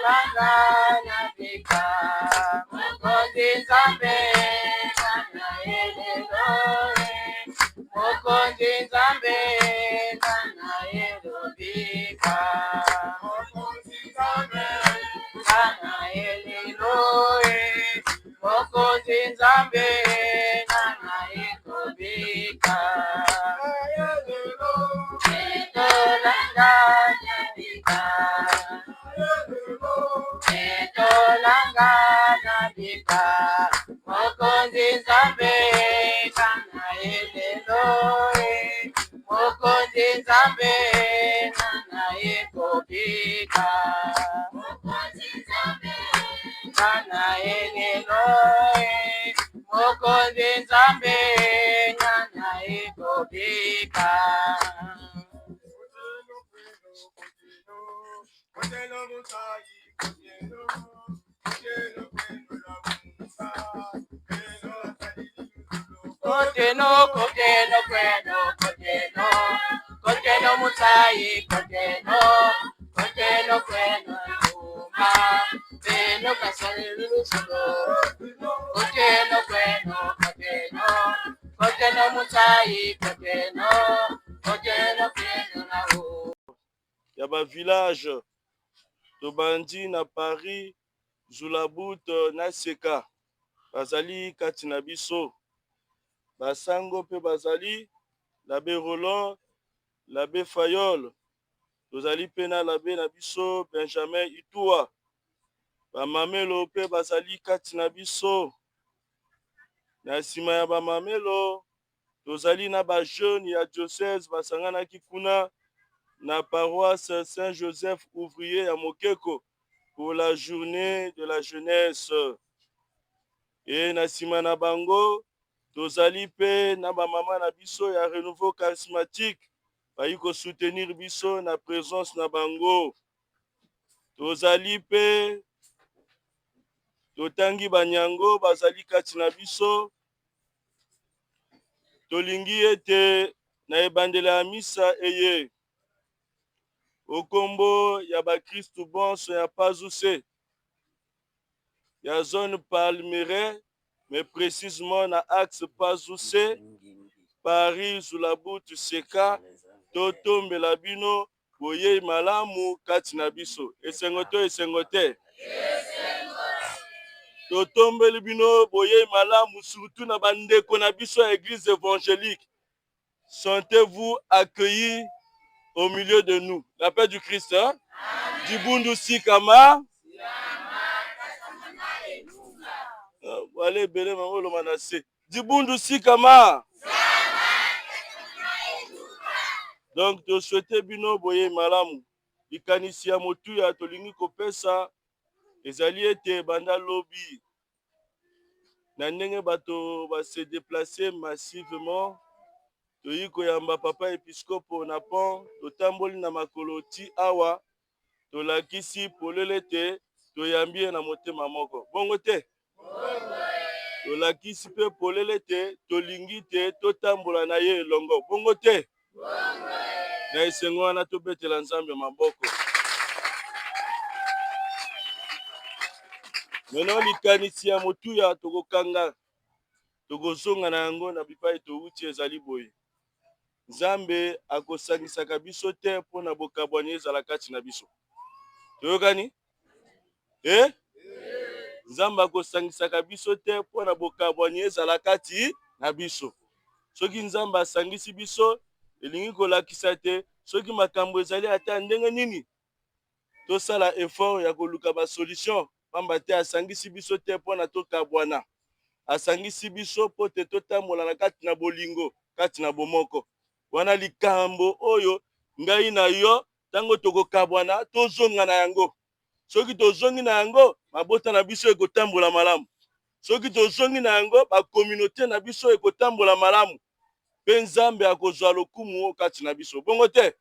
langa na bika mokonzi nzambe kana eleloe mokonzi nzambe kana elobika mokonzi nzambe kana eleloe mokonzi nzambe kana ekobika etolanga na bika etolanga na bika mokonzi nzambe kana eleloe mokonzi nzambe kana ekobika mokonzi nzambe kana eleloe mokonzi nzambe kana ekobika Koteno, koteno, kweno, koteno, koteno mutai, koteno, koteno, kweno, uma, koteno, kasalilu solo, koteno, kweno, koteno, koteno mutai, koteno, koteno, kweno, na u. Yaba village, Tobandi na Paris, Zulabut na Seka, bazali katina biso. Basango pe bazali, l'abbé Roland, l'abbé Fayol, tozali pena l'abbé na biso, Benjamin Itua, bamamelo pe bazali kati na biso. Na sima ya bamamelo, tozali na ba jeune ya diocèse basanganaki kuna na paroisse Saint-Joseph ouvrier ya Mokeko pour la journée de la jeunesse. Et na sima na bango, tozali pe na ba mama na biso ya renouveau charismatique bayi ko soutenir biso na présence na bango. Tozali pe totangi banyango bazali kati na biso. Tolingi ete na ebandela ya misa eye okombo ya bakristu bonso ya Pazuse ya zone Palmeraie, mais précisément na axe Pazuse Paris Zulabut Seka totombela bino boye malamu kati na biso esengo te totombeli bino boye malamu surtout na bandeko na biso ya église évangélique. Sentez-vous accueillis au milieu de nous. La paix du Christ, hein? Dibundu Sikama. Allez, belé, maman, le manassé. Dibundu Sikama. Donc, to souhaite bino boye malamu. Ikanisi ya motu ya tolingi kopesa. Ezali ete banda lobby. Na ndenge bato ba se déplacer massivement. Toyi koyamba papa episcopo na pont, totamboli na makolo ti awa, tolakisi polele te, toyambie na motema moko. Bongo te? Tolakisi pe polele te, tolingi te, totambola na ye elongo. Bongo te? Na esengo wana tobetela nzambe maboko. Meno likanisi ya motuya tokokanga, tokozonga na yango na bipai touti ezali boye. Nzambe akosangisaka biso te mpona bokabwani ezala kati na biso. Toyokani? Nzambe akosangisaka biso te mpona bokabwani ezala kati na biso. Soki Nzambe asangisi biso, elingi kolakisa te, soki makambo ezali ata ndenge nini, tosala effort ya koluka ba solution, pamba te asangisi biso te mpona tokabwana. Asangisi biso po te totambola na kati na bolingo, kati na bomoko. Wana likambo oyo ngai na yo tango tokokabwana tozonga na yango. Soki tozongi na yango mabota na biso ekotambola malamu. Soki tozongi na yango ba communauté na biso ekotambola malamu. Pe Nzambe akozwa lokumu kati na biso. Bongo te?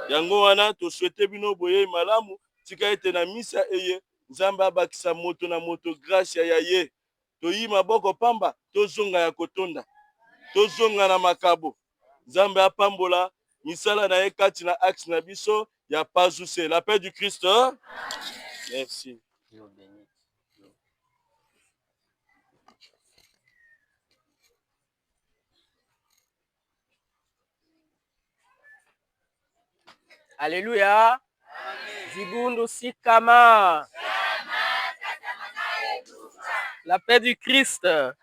Yango wana to souhaite bino boye malamu tika ete na misa eye Nzambe abakisa moto na moto grâce ya ye. Toyi maboko pamba tozonga ya kotonda. Tozonga na makabo. Nzambe apambola misala na ye kati na axe na biso ya Pazuse. La paix du Christ. Merci. L'eau bénite. Alléluia. Zibundu Sikama. La paix du Christ. Amen.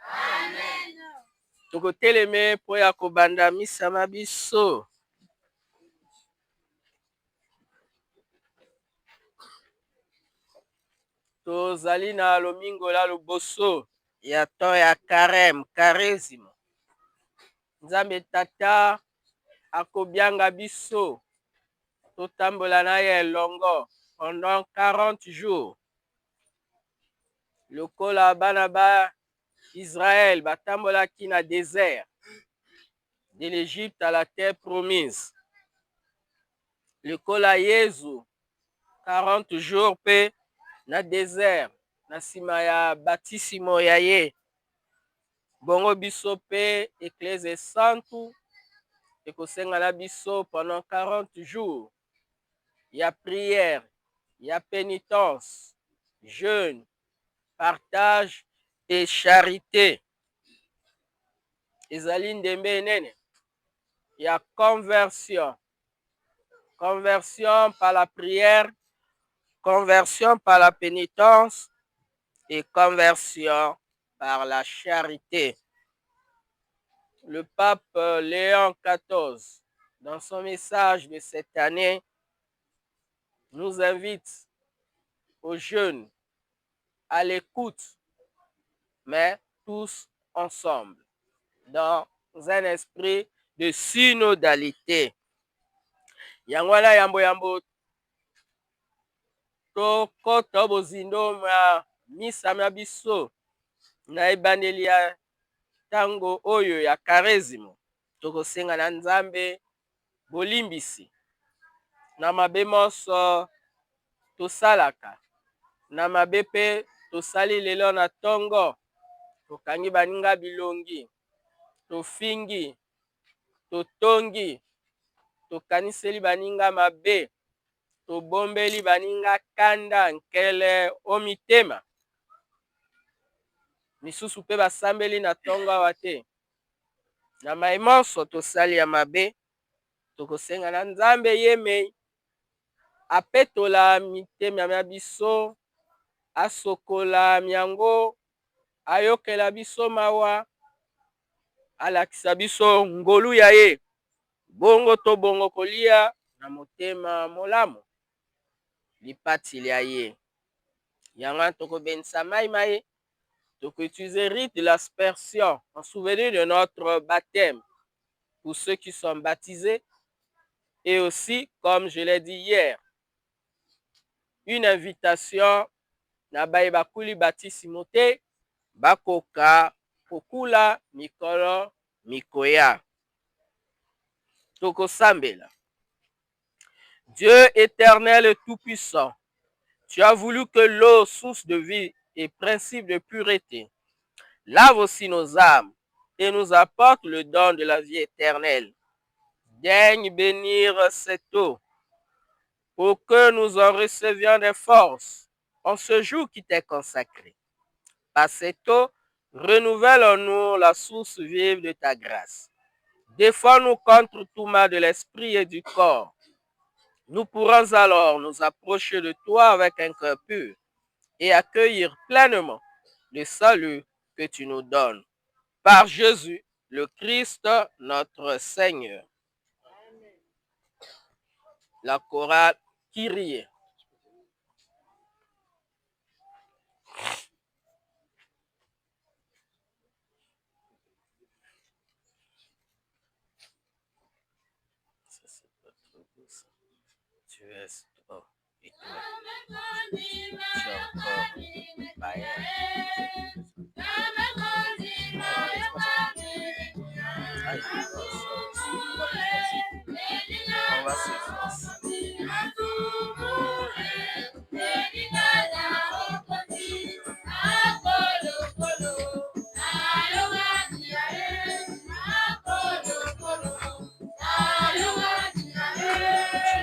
Tokoteleme po ya kobanda misa mabiso. Tozali na lomingo la loboso ya temps ya carême, carésimo. Nzambe tata akobianga biso. Totambola na ye elongo pendant 40 jours. Lokola bana ba Israël batambolaki na désert de l'Égypte à la terre promise. Lokola Yesu 40 jours pe na désert na nsima ya batisimo ya ye. Bongo biso pe Église santu ekosenga na biso pendant 40 jours. Ya prière, ya pénitence, jeûne, partage et charité. Ezali ndembe nene ya conversion. Conversion par la prière, conversion par la pénitence et conversion par la charité. Le pape Léon XIV, dans son message de cette année, nous invite aux jeunes à l'écoute, mais tous ensemble, dans un esprit de synodalité. Yangwana yambo tokota bozindo ma misa ma biso na ebandeli ya tango oyo ya karezimo. Tokosenga na Nzambe bolimbisi na mabe moso tosalaka, na mabe pe tosali lelo na tongo. Tokangi baninga bilongi, tofingi, totongi, tokaniseli baninga mabe, tobombeli baninga kanda nkele omitema. Misusu pe basambeli na tongo awa te. Na maimonso tosali ya mabe, tokosenga na Nzambe yemei apetola mitema ya biso, asokola miango, ayokela biso mawa, alakisa biso ngolu ya ye. Bongo to bongo kolia na motema molamu lipatili ya ye. Yanga toko bensa mai toko utiliser rite de l'aspersion en souvenir de notre baptême pour ceux qui sont baptisés, et aussi, comme je l'ai dit hier, une invitation na baye bakuli batisimo te bakoka kokula mikolo mikoya. Toko sambela. Dieu éternel et tout-puissant, tu as voulu que l'eau, source de vie et principe de pureté, lave aussi nos âmes et nous apporte le don de la vie éternelle. Daigne bénir cette eau pour que nous en recevions des forces en ce jour qui t'est consacré. Par cette eau, renouvelle en nous la source vive de ta grâce. Défends-nous contre tout mal de l'esprit et du corps. Nous pourrons alors nous approcher de toi avec un cœur pur et accueillir pleinement le salut que tu nous donnes. Par Jésus, le Christ, notre Seigneur. La chorale Kyrie. Tu es toi et tu es encore païen. On va se tu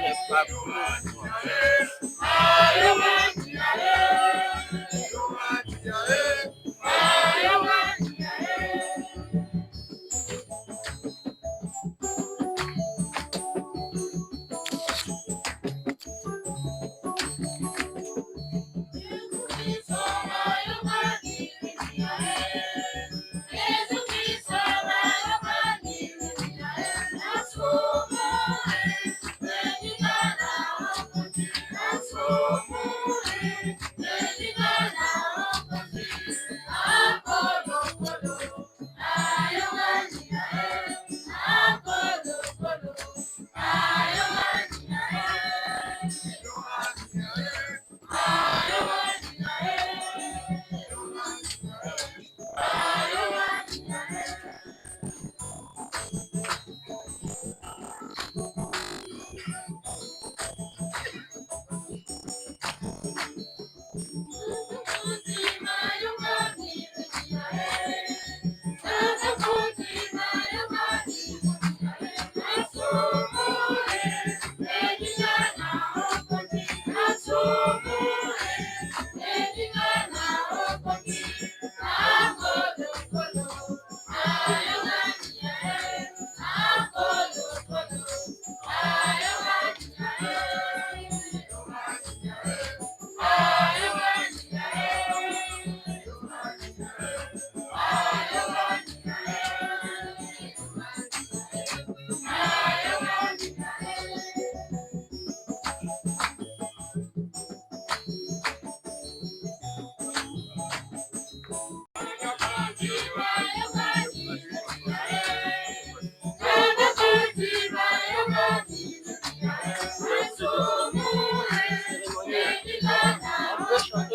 n'es pas plus.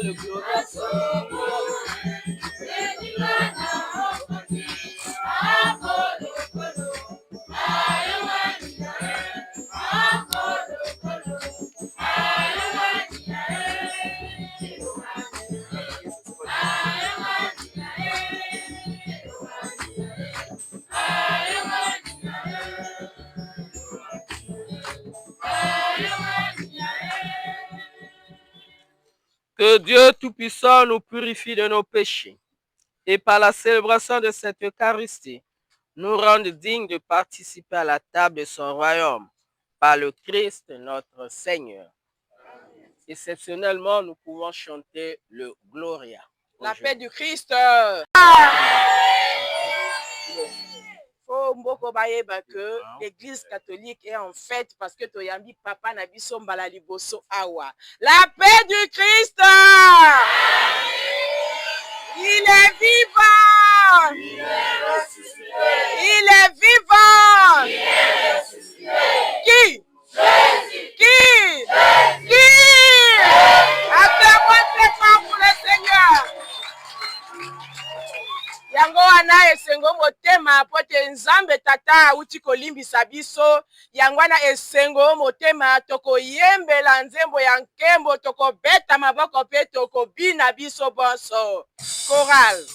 le gloria Que Dieu Tout-Puissant nous purifie de nos péchés et par la célébration de cette Eucharistie, nous rende dignes de participer à la table de son royaume par le Christ notre Seigneur. Exceptionnellement, nous pouvons chanter le Gloria. La paix du Christ. Mboko bayeba que l'église catholique est en fête parce que toyambi papa na biso mbala liboso awa. La paix du Christ. Il est vivant. Il est vivant. Qui? Qui? Acclamons très fort pour le Seigneur. Yango wana esengo motema pote nzambe tata uti kolimbisa biso yango wana esengo motema tokoyembela nzembo ya nkembo tokobeta maboko pe tokobina biso bonso choral.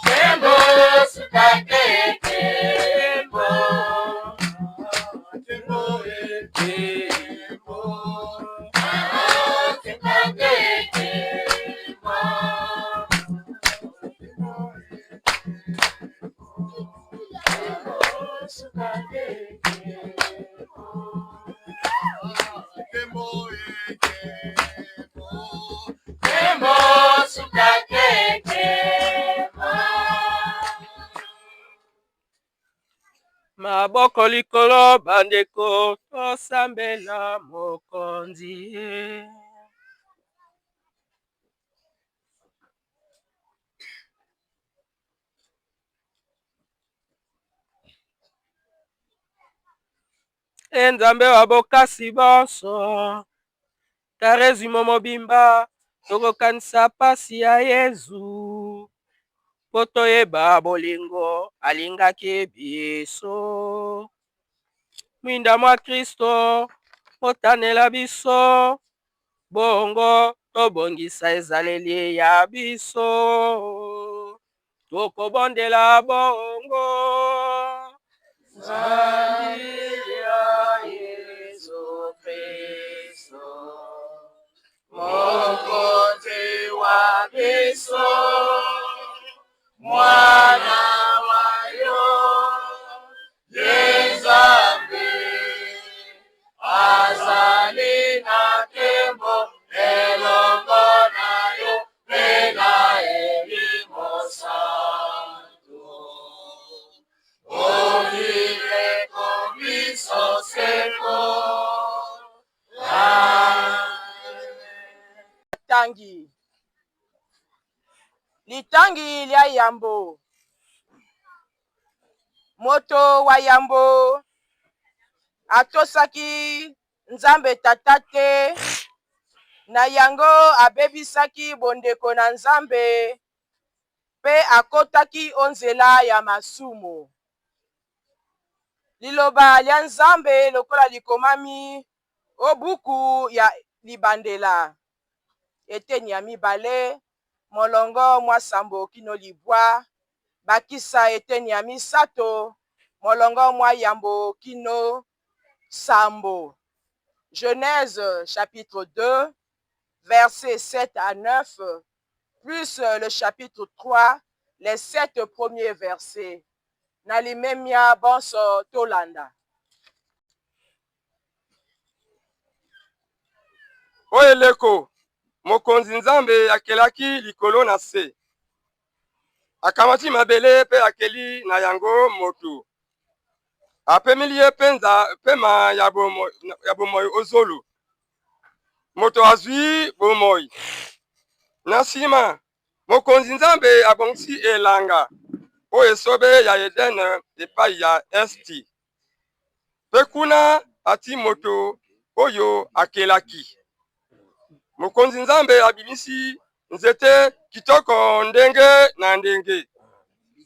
Kembo maboko likolo bandeko tosambela mokonzi. Nzambe wa bokasi bonso tarezimo mobimba tokokanisa pasi ya Yezu po toyeba bolingo alingaki biso. Mwinda mwa Kristo motanela biso bongo tobongisa ezaleli ya biso tokobondela bongo. Nzambe ya Yesu Kristo mokonzi wa biso mwana wayo Nzambe azali na tembo elongo nayo pena elimo santo omile komiso seko tangi litangi lya yambo. Moto wa yambo atosaki Nzambe tata te, na yango abebisaki bondeko na Nzambe pe akotaki onzela ya masumu. Liloba lya Nzambe lokola likomami o buku ya libandela eteni ya mibale molongo mwa sambo kino libwa bakisa eteni ya misato molongo mwa yambo kino sambo. Genèse chapitre 2 versets 7 à 9 plus le chapitre 3 les 7 premiers versets. Nalimemia bonso tolanda. Oyeleko mokonzi Nzambe akelaki likolo na se, akamati mabele pe akeli na yango motu, apemeli ye pema ya bomoi ozolu. Moto azwi bomoi. Na nsima mokonzi Nzambe abongisi elanga oyo esobe ya Eden epai ya esti, pe kuna ati moto oyo akelaki. Mokonzi Nzambe abimisi nzete kitoko ndenge na ndenge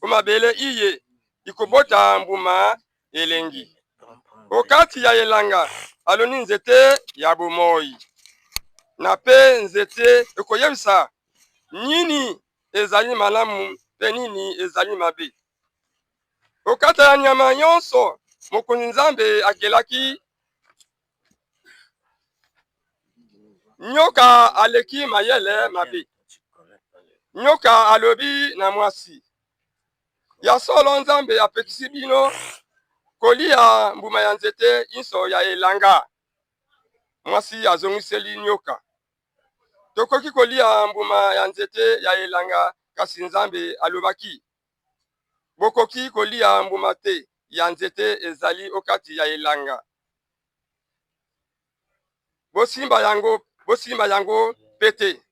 kumabele iye ikobota mbuma elengi. Okati ya elanga aloni nzete ya bomoi, na pe nzete ekoyebisa nini ezali malamu pe nini ezali mabe. Okata ya nyama nyonso mokonzi Nzambe akelaki nyoka aleki mayele mabe. Nyoka alobi na mwasi, ya solo Nzambe apekisi bino kolia mbuma ya nzete inso ya elanga. Mwasi azongiseli nyoka, tokoki kolia mbuma ya nzete ya elanga, kasi Nzambe alobaki bokoki kolia mbuma te ya nzete ezali okati ya elanga. Bosimba yango pete,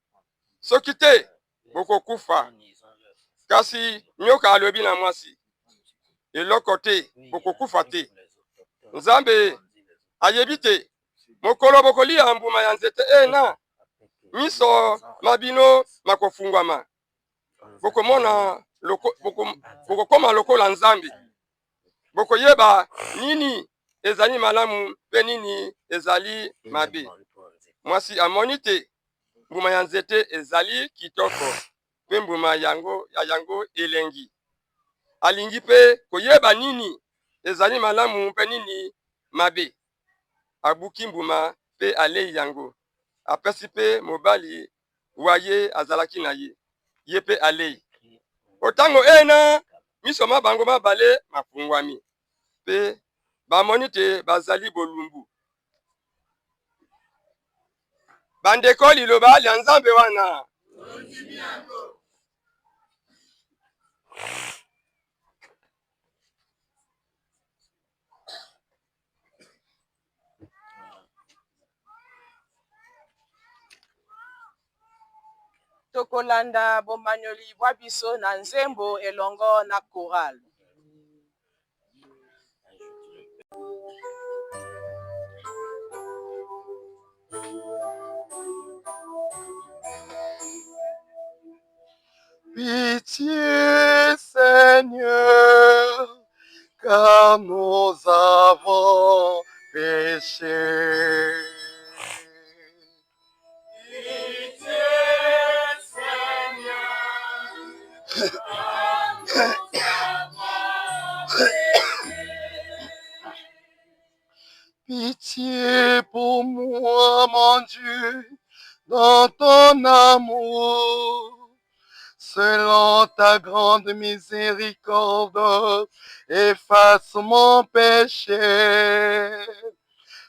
soki te bokokufa. Kasi nyoka alobi na mwasi, eloko te bokokufa te. Nzambe ayebi te mokolo bokolia mbuma ya nzete ena miso mabino makofungwama, bokokoma lokola Nzambe, bokoyeba nini ezali malamu pe nini ezali mabe. Mwasi amoni te mbuma ya nzete ezali kitoko pe mbuma yango elengi. Alingi pe koyeba nini ezali malamu pe nini mabe. Abuki mbuma pe alei yango, apesi pe mobali waye azalaki na ye pe alei. Otango ena miso mabango mabale mafungwami pe bamoni te bazali bolumbu. Bandeko liloba lya Nzambe wana. tokolanda bomanyoli bwa biso na nzembo elongo na chorale. Pitié, Seigneur, car nous avons péché. Pitié, Seigneur, car nous avons péché. Pitié pour moi, mon Dieu, dans ton amour. Selon ta grande miséricorde, efface mon péché.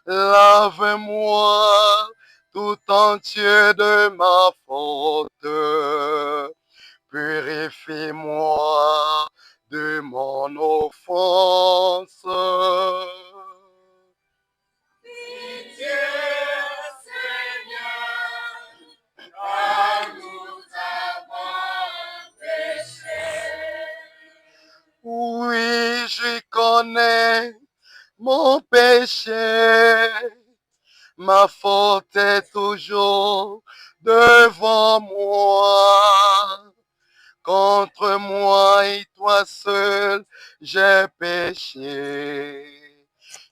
Lave-moi tout entier de ma faute. Purifie-moi de mon offense. Pitié, Seigneur, car nous avons péché. Oui, je connais mon péché. Ma faute est toujours devant moi. Contre moi et toi seul, j'ai péché.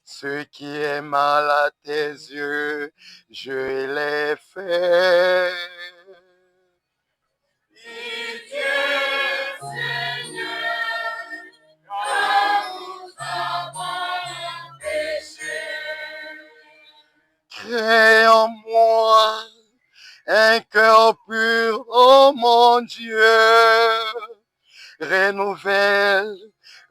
Ce qui est mal à tes yeux, je l'ai fait. Pitié, Seigneur, car nous avons péché. Crée en moi un cœur pur, oh mon Dieu. Renouvelle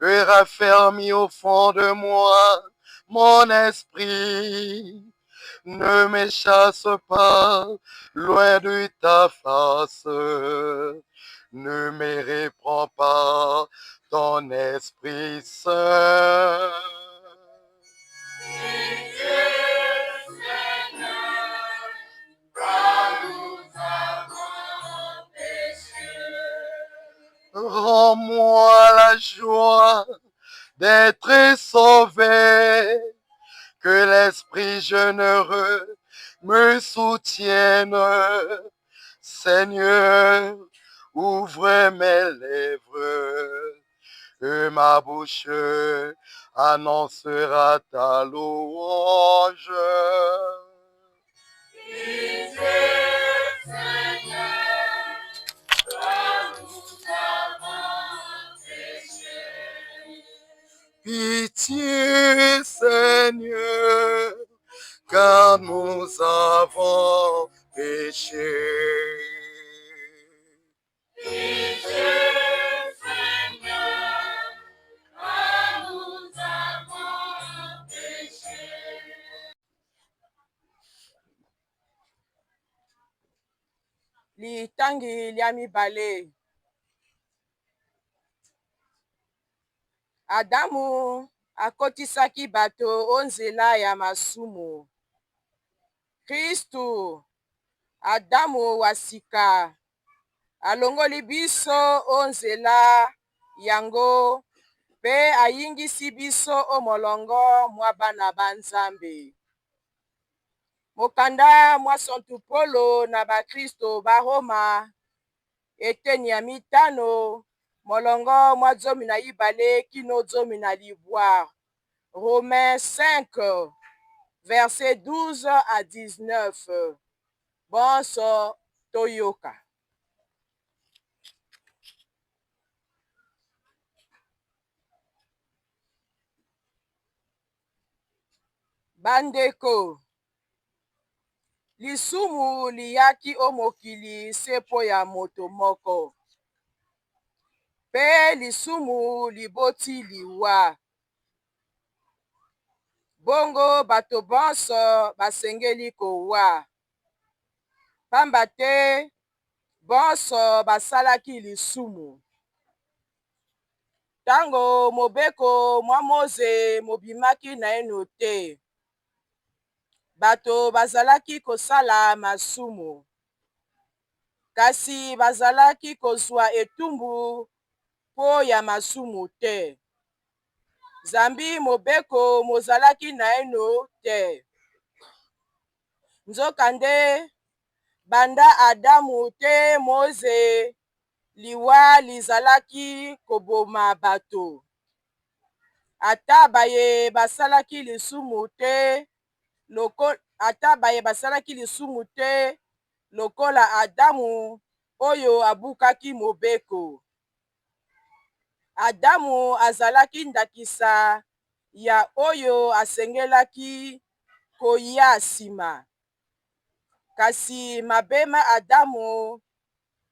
et raffermis au fond de moi mon esprit. Ne me chasse pas loin de ta face. Ne me reprends pas ton Esprit Saint. Pitié, Seigneur, car nous avons péché. Rends-moi la joie d'être sauvé. Que l'esprit généreux me soutienne. Seigneur, ouvre mes lèvres et ma bouche annoncera ta louange. Pitié, Seigneur, car nous avons péché. Pitié, Seigneur, car nous avons péché. Pitié, Seigneur, car nous avons péché. Litangi lya mibale. Adamu akotisaki bato onzela ya masumu. Kristu, Adamu wa sika, alongoli biso onzela yango pe ayingisi biso omolongo mwa bana ba Nzambe. Mokanda mwa Santu Polo na bakristo ba Roma eteni ya mitano molongo mwa zomi na ibale kino zomi na liboire. Romains 5, verset 12 à 19. Bonso toyoka. Bandeko, lisumu liyaki o mokili sepo ya moto moko. Pe lisumu liboti liwa. Bongo bato bonso basengeli kowa. Pamba te bonso basalaki lisumu. Tango mobeko mwa Moze mobimaki na eno te. Bato bazalaki kosala masumu. kasi bazalaki kozwa etumbu mpo ya masumu te. Zambi mobeko mozalaki na eno te. Nzokande banda Adamu te Moze liwa lizalaki koboma bato. Ata baye basalaki lisumu te lokola Adamu oyo abukaki mobeko. Adamu azalaki ndakisa ya oyo asengelaki koya nsima. Kasi mabema Adamu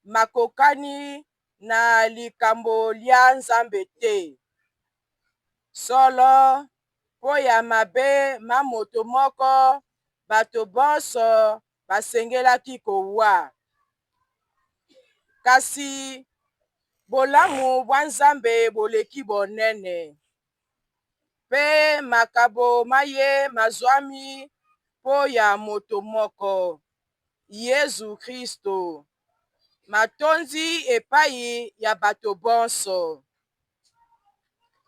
makokani na likambo lia Nzambe te. Solo po ya mabe ma moto moko bato bonso basengelaki kowa. Kasi bolamu bwa Nzambe boleki bonene. Pe makabo maye mazwami po ya moto moko, Yesu Kristo, matonzi epai ya bato bonso.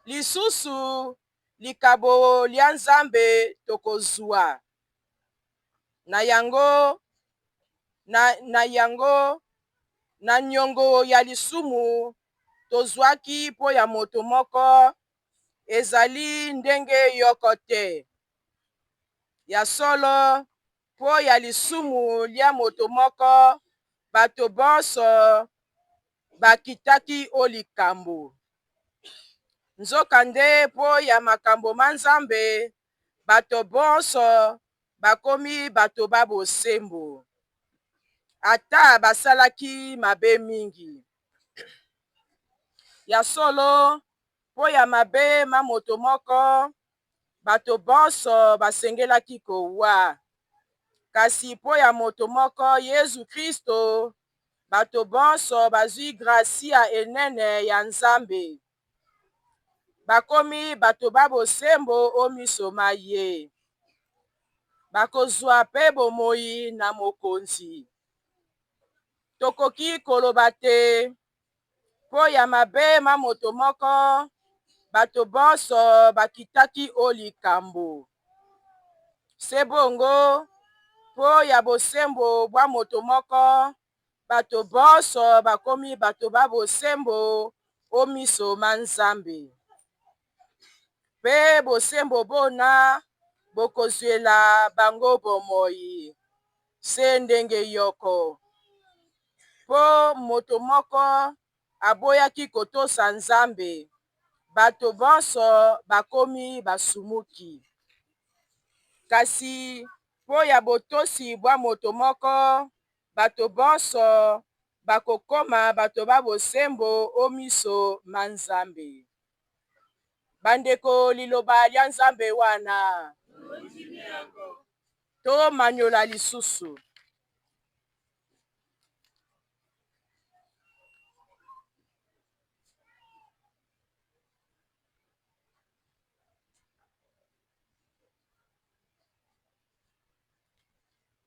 Lisusu likabo lia Nzambe tokozwa. Na nyongo ya lisumu tozwaki po ya moto moko ezali ndenge yoko te. Ya solo po ya lisumu lia moto moko bato bonso bakitaki o likambo. Nzokande po ya makambo ma Nzambe bato bonso bakomi bato ba bosembo. Ata basalaki mabe mingi. Ya solo po ya mabe ma moto moko bato bonso basengelaki kowa. Kasi po ya moto moko Yesu Kristo bato bonso bazwi gracia enene ya Nzambe. Bakomi bato ba bosembo o miso ma ye. Bakozwa pe bomoi na mokonzi. Tokoki koloba te po ya mabe ma moto moko bato bonso bakitaki o likambo. Sebongo po ya bosembo bwa moto moko bato bonso bakomi bato ba bosembo o miso ma Nzambe. Pe bosembo bona bokozwela bango bomoi se ndenge yoko. Po moto moko aboyaki kotosa Nzambe, bato bonso bakomi basumuki. Kasi po ya botosi bwa moto moko bato bonso bakokoma bato ba bosembo o miso ma Nzambe. Bandeko liloba lia Nzambe wana to manyola lisusu.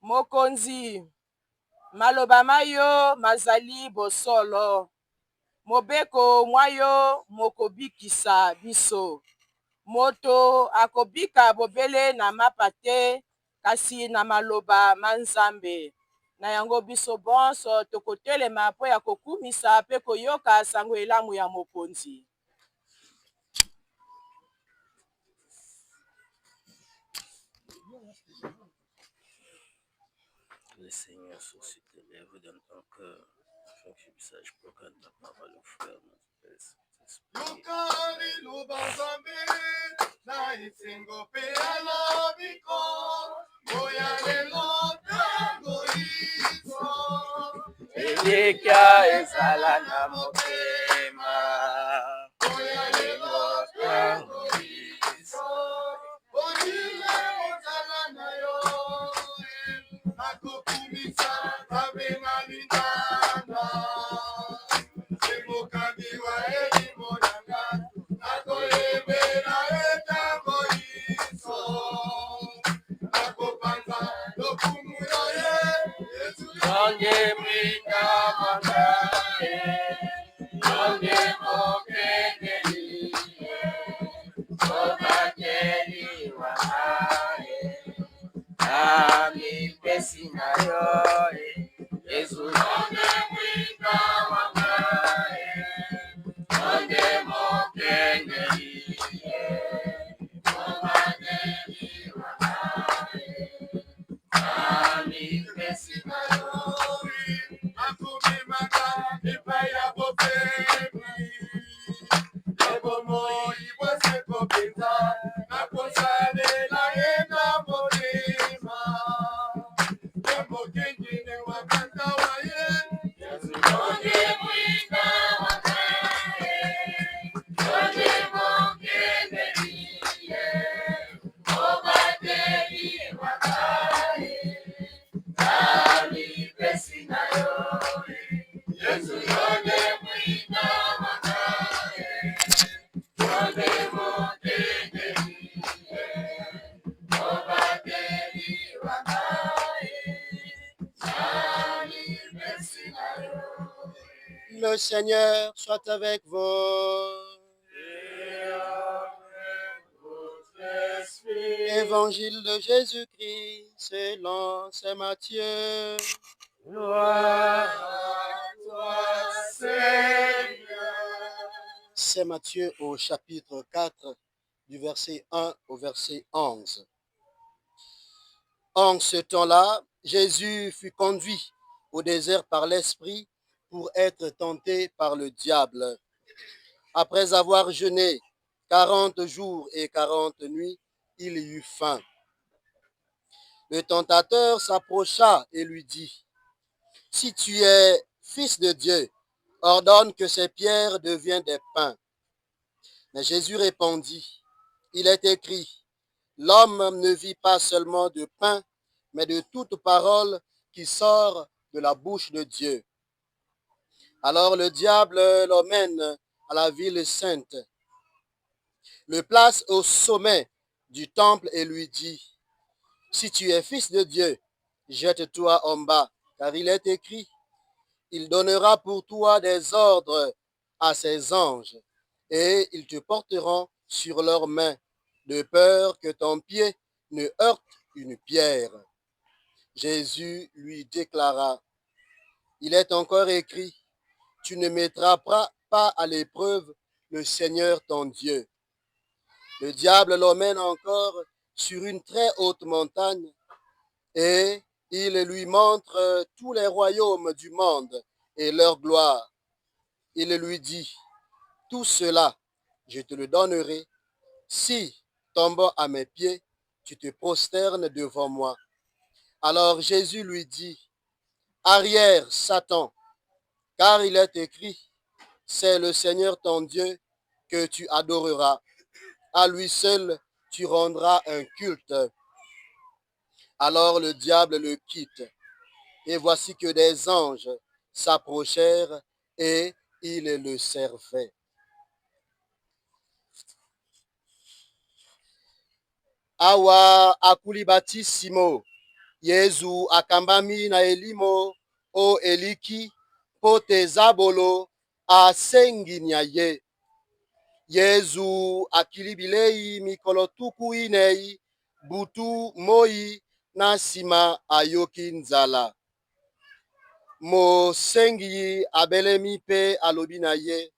Mokonzi, maloba mayo mazali bosolo. Mobeko mwayo mokobikisa biso. Moto akobika bobele na mapa te kasi na maloba ma Nzambe. Na yango biso bonso tokotelema po ya kokumisa pe koyoka sango elamu ya mokonzi. Le Seigneur suscite tes lèvres dans ton cœur, afin que tu puisses proclamer la parole aux frères, notre esprit. Eyekia ezala na motema, oya lelo tango iso, onile ozala na yo, akokumisa kabena lindana, semokabiwa elimonanga, akoyebela etango iso, akopanza lokumu yo ye, Yesu yange mwita. Le Seigneur soit avec vous. Évangile de Jésus-Christ selon saint Matthieu. Gloire à toi, Seigneur. Saint Matthieu au chapitre 4, du verset 1 au verset 11. En ce temps-là, Jésus fut conduit au désert par l'Esprit pour être tenté par le diable. Après avoir jeûné 40 jours et 40 nuits, il eut faim. Le tentateur s'approcha et lui dit, « Si tu es fils de Dieu, ordonne que ces pierres deviennent des pains. » Mais Jésus répondit, « Il est écrit, l'homme ne vit pas seulement de pain, mais de toute parole qui sort de la bouche de Dieu. » Alors le diable l'emmène à la ville sainte, le place au sommet du temple et lui dit, « Si tu es fils de Dieu, jette-toi en bas, car il est écrit, il donnera pour toi des ordres à ses anges, et ils te porteront sur leurs mains, de peur que ton pied ne heurte une pierre. » Jésus lui déclara, « Il est encore écrit, tu ne mettras pas à l'épreuve le Seigneur ton Dieu. » Le diable l'emmène encore sur une très haute montagne et il lui montre tous les royaumes du monde et leur gloire. Il lui dit, « Tout cela, je te le donnerai si, tombant à mes pieds, tu te prosternes devant moi. » Alors Jésus lui dit, « Arrière, Satan, car il est écrit, c'est le Seigneur ton Dieu que tu adoreras. À lui seul tu rendras un culte. » Alors le diable le quitte, et voici que des anges s'approchèrent et ils le servaient. Awa akulibatisimo, Yezu akambami na elimo o eliki, pote zabolo asenginya ye. Yezu akilibilei mikolo tuku inei, butu moi na nsima ayoki nzala. Mosengi abelemi mpe alobi na ye,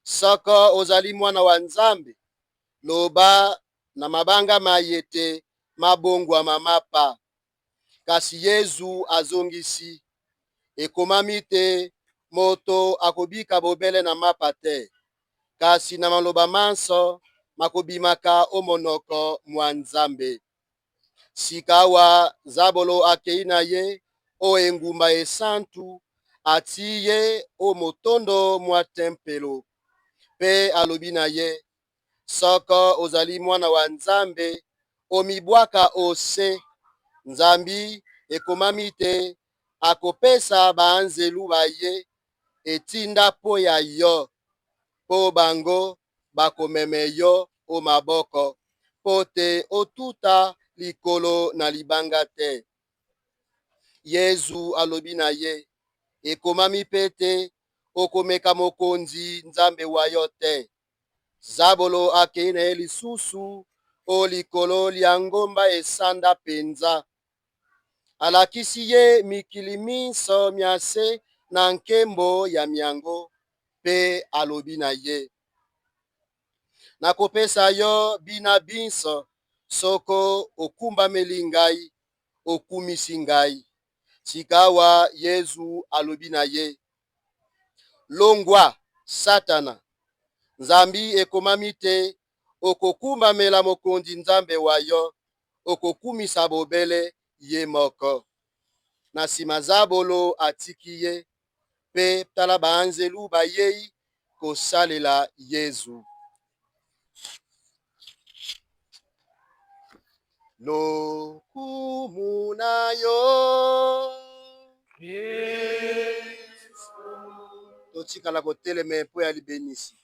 soko ozali mwana wa Nzambe, loba na mabanga mayete mabongwama mapa. Kasi Yezu azongisi, ekomami te, moto akobika bobele na mapa te. Kasi na maloba manso makobimaka o monoko mwa Nzambe. Sikawa zabolo akei na ye o engumba esantu, ati ye o motondo mwa tempelo. Pe alobi na ye, soko ozali mwana wa Nzambe, omibwaka ose. Nzambi ekomami te, akopesa baanzelu baye etinda po ya yo, po bango bakomeme yo o maboko, po te otuta likolo na libanga te. Yezu alobi na ye, ekomami pe te, okomeka mokonzi nzambe wa yo te. Zabolo akei na ye lisusu o likolo lia ngomba esanda penza. Alakisi ye mikili miso miase na nkembo ya miango pe alobi na ye: nakopesa yo bina biso soko okumbameli ngai, okumisi ngai. Sikawa Yesu alobi na ye: longwa Satana, nzambi ekomami te, okokumbamela mokonzi nzambe wa yo, okokumisa bobele ye moko. Na nsima Zabolo atiki ye, pe tala baanzelu bayei kosalela Yesu. Lokumu na yo totikala kotelema mpo ya libenisi.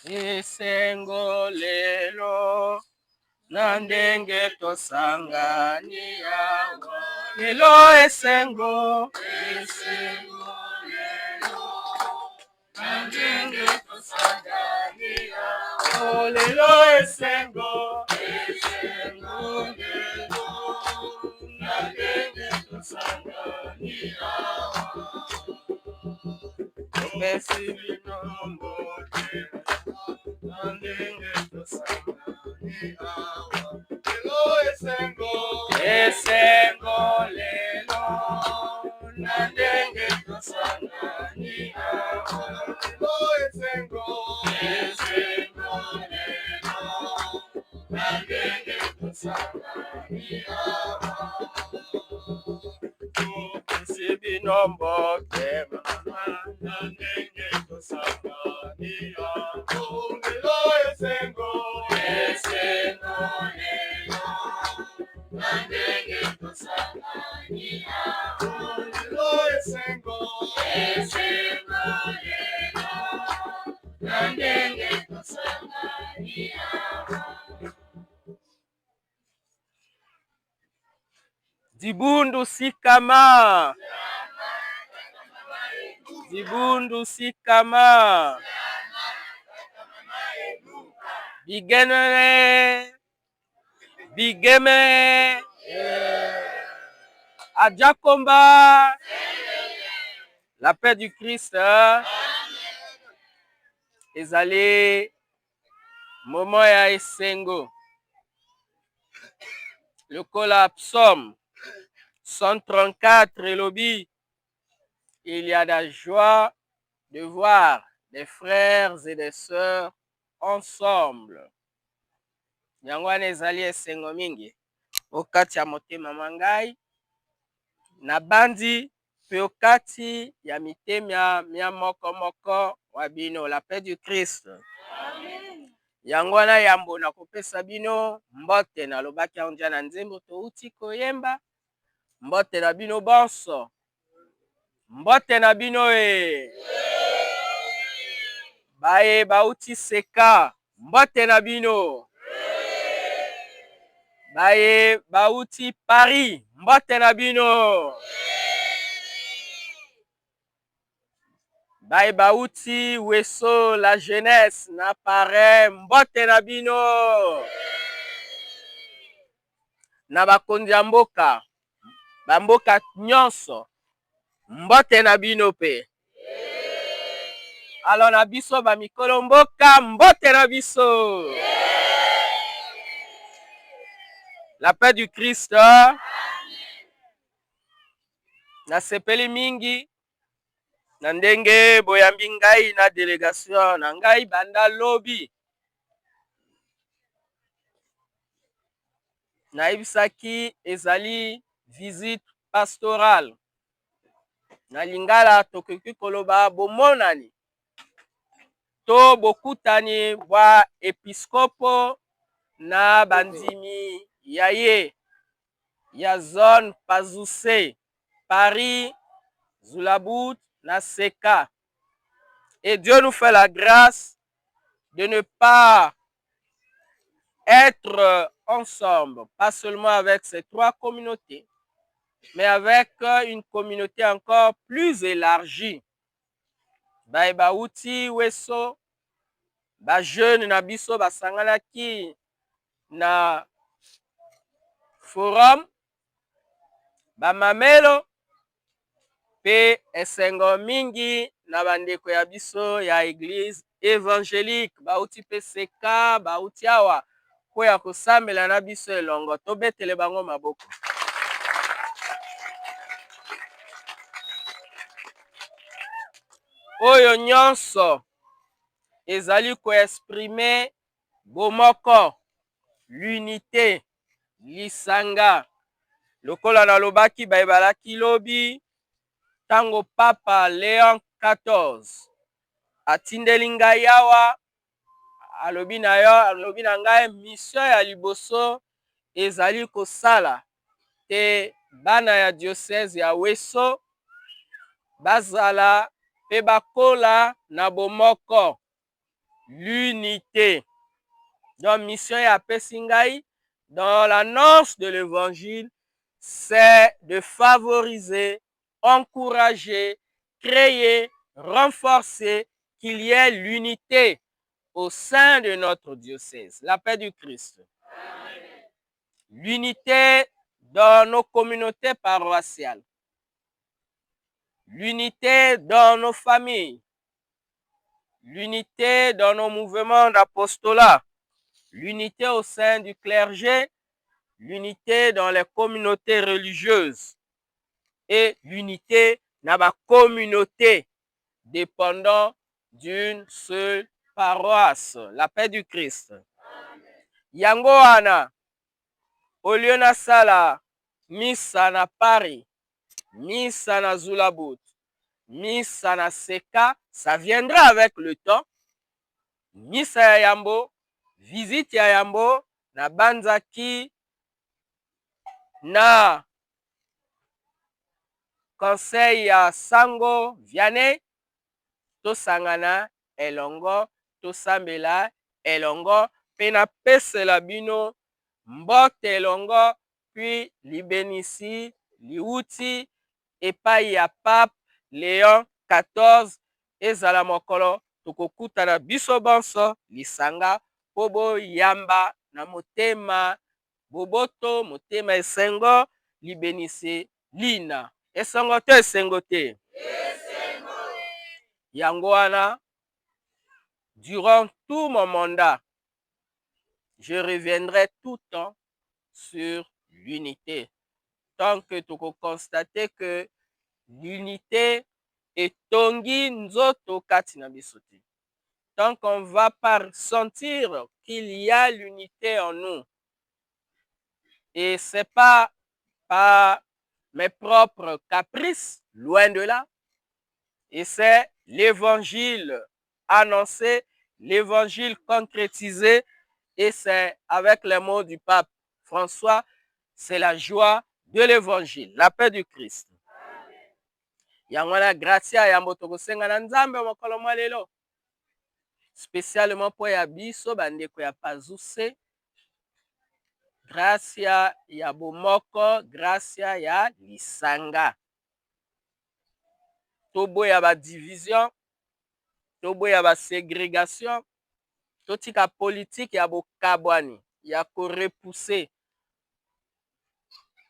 Esengo lelo na ndenge tosangani awa. Lelo esengo lelo na ndenge tosangani awa. Lelo esengo lelo na ndenge tosangani awa. Merci binombo esengo lelo na ndenge tosangani awa. Esengo lelo na ndenge tosangani awa. Tupesi binombo tema na ndenge tosangani awa. Esengo lelo na ndenge tosangani awa. Esengo lelo na ndenge tosangani awa. Dibundu sikama, dibundu sikama, bigenere, bigeme, adjakomba, la paix du Christ, ezali moment ya esengo, lokola psaume 134 elobi, il y a la joie de voir des frères et des sœurs ensemble. Yango wana ezali esengo mingi okati ya motema mangai na bandi pe okati ya mitema mia moko moko wa bino. La paix du Christ. Amen. Yango wana yambo na kopesa bino mbote na lobaki ya ondia na nzembo touti koyemba. Mbote na bino bonso, mbote na bino baye bauti seka, mbote na bino baye bauti Paris, mbote na bino baye bauti Weso la jeunesse na pare, mbote na bino na bakonzi ya mboka, bamboka nyonso, mbote na bino pe. Alors na biso ba mikolo mboka, mbote na biso. La paix du Christ. Na sepeli mingi na ndenge boyambi ngai na délégation na ngai banda lobi. Na ibisaki ezali visite pastorale. Na lingala tokoki koloba bomonani to bokutani bwa episkopo na bandimi ya ye ya zone Pazuse, Paris, Zulabout, na Seka. Et Dieu nous fait la grâce de ne pas être ensemble, pas seulement avec ces trois communautés, mais avec une communauté encore plus élargie. Bauti weso, ba jeune na biso basanganaki na forum, ba mamelo pe esengo mingi na bandeko ya biso ya église évangélique bauti pe Seka bauti awa po ya kosambela na biso elongo tobetele bango maboko. Oyo nyonso ezali koexprime bomoko, l'unité, lisanga. Lokola nalobaki bayebalaki lobi tango Papa Léon XIV atindeli ngai awa alobi na ngai mission ya liboso ezali kosala te bana ya diocèse ya Weso bazala pe bakola na bomoko, l'unité. Donc mission ya pesi ngai dans l'annonce de l'évangile, c'est de favoriser, encourager, créer, renforcer qu'il y ait l'unité au sein de notre diocèse. La paix du Christ. L'unité dans nos communautés paroissiales. L'unité dans nos familles. L'unité dans nos mouvements d'apostolat. L'unité au sein du clergé. L'unité dans les communautés religieuses. Et l'unité dans la communauté dépendant d'une seule paroisse. La paix du Christ. Yango wana au lieu na sala misa na Paris, misa na Zulabout, misa na Seka, ça viendra avec le temps. Misa ya Yambo, visite ya Yambo na Banzaki, na conseil ya Sango Vianney, to sangana elongo, to sambela elongo, pe na pesela bino mbote elongo, puis libenisi liuti epai ya Pape Léon XIV ezala mokolo tokokutana biso bonso lisanga po boyamba na motema boboto motema esengo libenisi lina esengo te esengo te yango wana durant tout mon mandat je reviendrai tout le temps sur l'unité. Tant que tu constater que l'unité est tongi nzoto kati na biso te. Tant qu'on ne va pas sentir qu'il y a l'unité en nous. Et ce n'est pas par mes propres caprices, loin de là. Et c'est l'évangile annoncé, l'évangile concrétisé. Et c'est avec les mots du pape François, c'est la joie de l'évangile, la paix du Christ. Yangwana gratia yambo tokosenga na nzambe mokolo mwa lelo. Spécialement pour ya biso bandeko ya Pazuse. Gracia ya bomoko, gracia ya lisanga. Tobo ya ba division, tobo ya ba ségrégation. Totika politique ya bokabwani, ya ko repousser.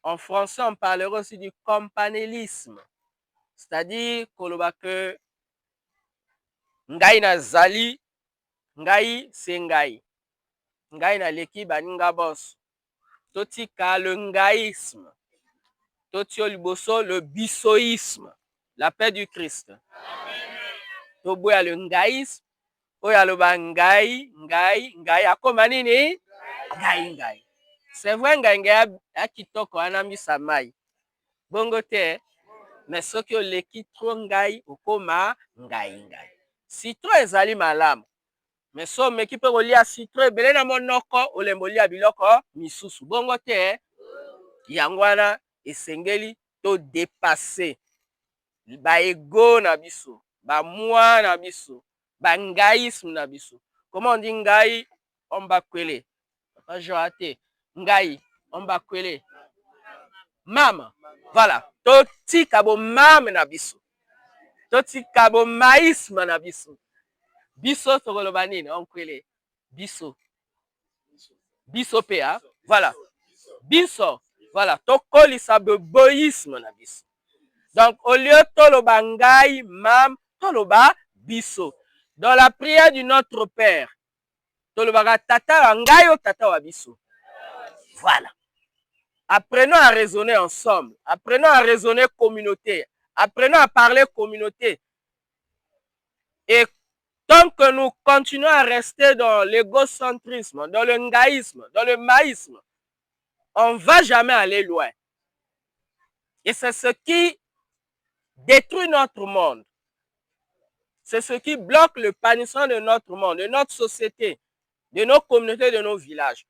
En français, on parlera aussi du companélisme. C'est-à-dire que ngai na zali, ngai c'est ngai. Ngai na leki baninga boss. Totika le ngaïsme. Totio liboso le bisoïsme. La paix du Christ. Toboya le ngaïsme. Oya lo ba ngai, ngai akoma nini? Ngai. C'est vrai ngai ya kitoko anamisa mai. Bongo te. mais soki oleki tro ngai okoma ngai. Citron ezali malamu, mais so omeki mpe kolia citron ebele na monoko olemba olia biloko misusu bongo te. Yango wana esengeli to dépasser baego na biso, bamwa na biso, bangaïsme na biso. Comment on dit ngai? On va kwele. Papa Joate. Ngai. On va kwele. Mama. Voilà. Toti kabo mame na biso. Toti kabo maïsme na biso. Biso tokoloba nini? On kwele. Biso. Biso pea. Voilà. Biso. Voilà. Tokolisa boïsme na biso. Donc, au lieu toloba ngai, mam, toloba biso. Dans la prière du Notre Père, toloba tata ngai o tata wa biso. Voilà. Apprenons à raisonner ensemble. Apprenons à raisonner communauté. Apprenons à parler communauté. Et tant que nous continuons à rester dans l'égocentrisme, dans le ngaïsme, dans le maïsme, on ne va jamais aller loin. Et c'est ce qui détruit notre monde. C'est ce qui bloque le panissement de notre monde, de notre société, de nos communautés, de nos villages.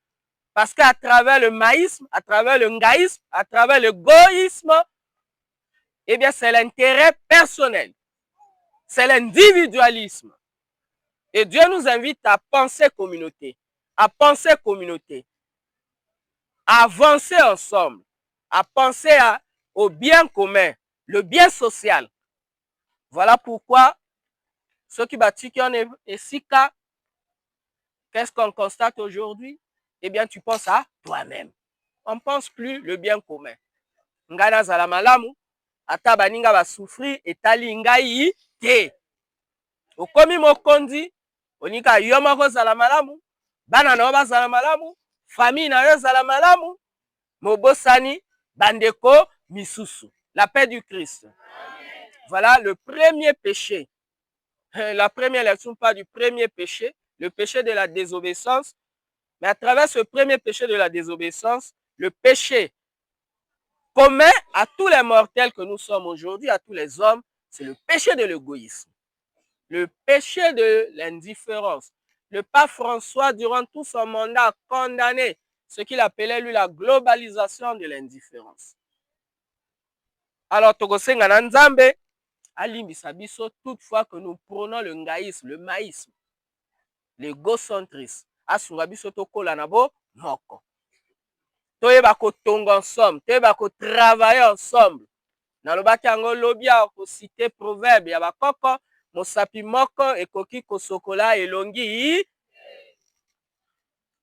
Parce qu'à travers le maïsme, à travers le ngaïsme, à travers le goïsme, eh bien, c'est l'intérêt personnel. C'est l'individualisme. Et Dieu nous invite à penser communauté, à penser communauté, à avancer ensemble, à penser au bien commun, le bien social. Voilà pourquoi ceux qui bâtissent et Sika, qu'est-ce qu'on constate aujourd'hui? Eh bien, tu penses à toi-même. On ne pense plus le bien commun. Ngana zala malamu, ata baninga ba souffrir etali ngai te. Okomi mokondi, onika yo moko zala malamu, bana na ba zala malamu, famille na yo zala malamu, mobosani bandeko misusu. La paix du Christ. Voilà le premier péché. La première leçon parle du premier péché, le péché de la désobéissance. Mais à travers ce premier péché de la désobéissance, le péché commun à tous les mortels que nous sommes aujourd'hui, à tous les hommes, c'est le péché de l'égoïsme, le péché de l'indifférence. Le pape François, durant tout son mandat, a condamné ce qu'il appelait, lui, la globalisation de l'indifférence. Alors, Togosenga na Nzambe, alimbisa biso toutefois que nous prenons le ngaïsme, le maïsme, l'égocentrisme. Asunga biso tokola na bo moko. Toyeba ko tonga ensemble, toyeba ko travailler ensemble. Nalobaki yango lobi ya ko citer proverbe ya bakoko, mosapi moko ekoki kosokola elongi.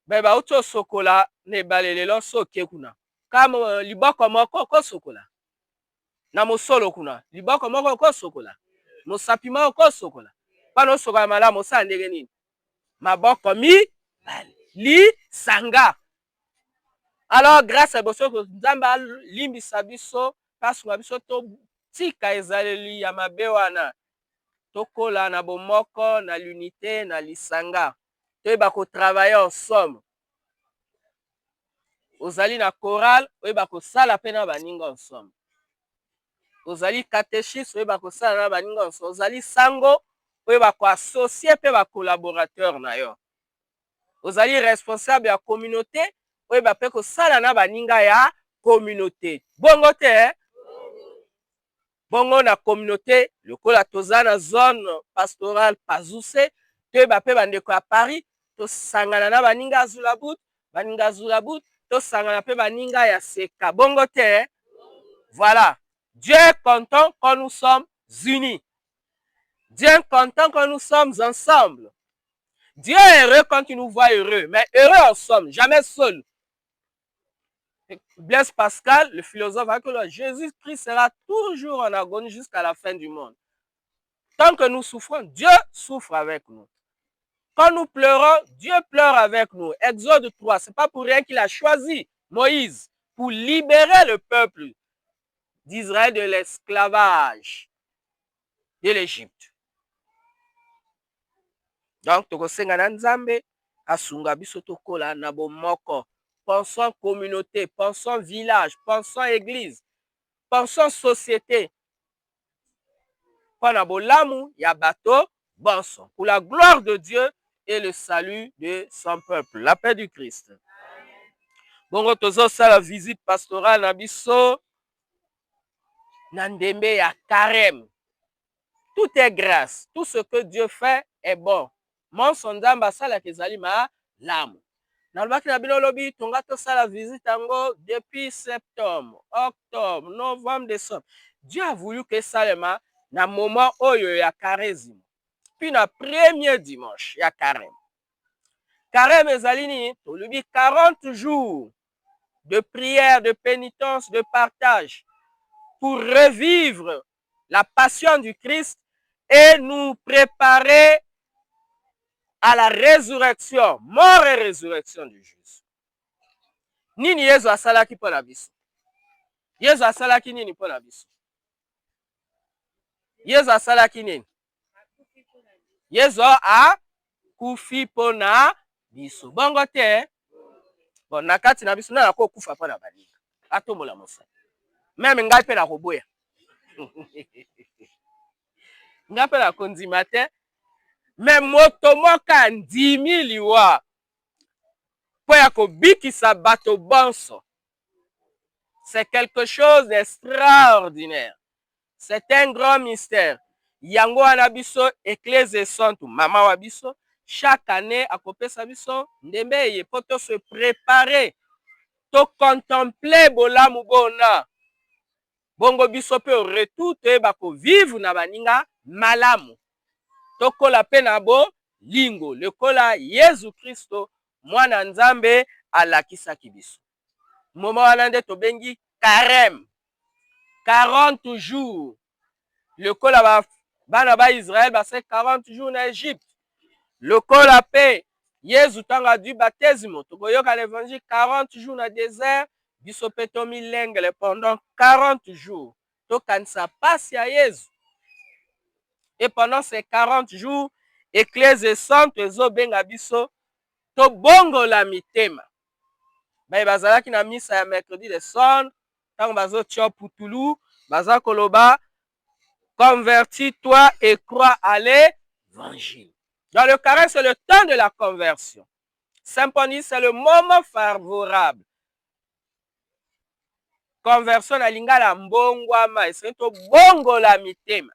Beba uto sokola ne balelelo soke kuna. Kama liboko moko ko sokola. Na mosolo kuna, liboko moko ko sokola. Mosapi moko ko sokola. Pano sokola malamu sa ndenge nini? Maboko mi li sanga. Alors grâce à boso ko nzamba limbi sabiso parce que biso to tika ezaleli ya mabe wana tokola na bomoko na l'unité na lisanga toyeba ko travailler ensemble. Ozali na chorale oyeba ko sala pe na baninga ensemble. Ozali catéchisme oyeba ko sala na baninga ensemble. Ozali sango oyeba ko associer pe ba collaborateur na yo. Ozali responsable ya communauté, oyeba pe ko sala na baninga ya communauté. Bongo te, bongo na communauté, lokola toza na zone pastorale Pazuse, toyeba pe bandeko ya Paris, to sangana na baninga Zulabut, baninga Zulabut, to sangana pe baninga ya Seka. Bongo te, voilà. Dieu est content quand nous sommes unis. Dieu est content quand nous sommes ensemble. Dieu est heureux quand il nous voit heureux, mais heureux ensemble, jamais seul. Blaise Pascal, le philosophe, a dit que Jésus-Christ sera toujours en agonie jusqu'à la fin du monde. Tant que nous souffrons, Dieu souffre avec nous. Quand nous pleurons, Dieu pleure avec nous. Exode 3, ce n'est pas pour rien qu'il a choisi Moïse pour libérer le peuple d'Israël de l'esclavage de l'Égypte. Donc, tokosenga na Nzambe asunga biso tokola na bomoko. Pensons communauté, pensons village, pensons église, pensons société. Pona bolamu ya bato bonso. Pour la gloire de Dieu et le salut de son peuple. La paix du Christ. Bongo tozo sala visite pastorale na biso na ndembe ya carême. Tout est grâce. Tout ce que Dieu fait est bon. Mon sondamba sala kezali ma lamu. Na lobaki na bino lobi tonga to sala visite ango depuis septembre, octobre, novembre, décembre. Dieu a voulu que salema na moment oyo ya carême. Puis na premier dimanche ya carême. Carême ezali ni to lobi 40 jours de prière, de pénitence, de partage pour revivre la passion du Christ et nous préparer à la résurrection, mort et résurrection du juste. Nini Yesu asalaki po na biso? Yesu asalaki nini po na biso? Yesu asalaki nini? Yesu akufi po na biso. Bongo te. Bon, na kati na biso na ko kufa po na balinga. Atombola mosa. Même ngai pe na koboya. Ngai pe na kondima te. Mais moto moka ndimi liwa. Po ya kobikisa bato bonso. C'est quelque chose d'extraordinaire. C'est un grand mystère. Yango anabiso Église Sainte mama wa biso chaque année akopesa biso ndembe ye poto se préparer to contempler bolamu bona. Bongo biso pe au retour te bako vivre na baninga malamu. Tokola pe na bo lingo lekola Yesu Kristo mwana nzambe alakisaki biso. Moment wana nde tobengi carême. 40 jours. Lekola bana ba Israël base 40 jours na Égypte. Lekola pe Yesu tanga du baptême. Tokoyoka l'évangile 40 jours na désert. Biso pe tomi lengle pendant 40 jours. Tokanisa pasi ya Yesu. Et pendant ces 40 jours, Église Sainte ezobenga biso to bongo la mitema. Ba bazalaki na misa ya mercredi de son, tango bazo tio putulu, baza koloba convertis-toi et crois à l'évangile. Dans le carême, c'est le temps de la conversion. Symphonie, c'est le moment favorable. Conversion na lingala mbongwama, et c'est to bongo la mitema.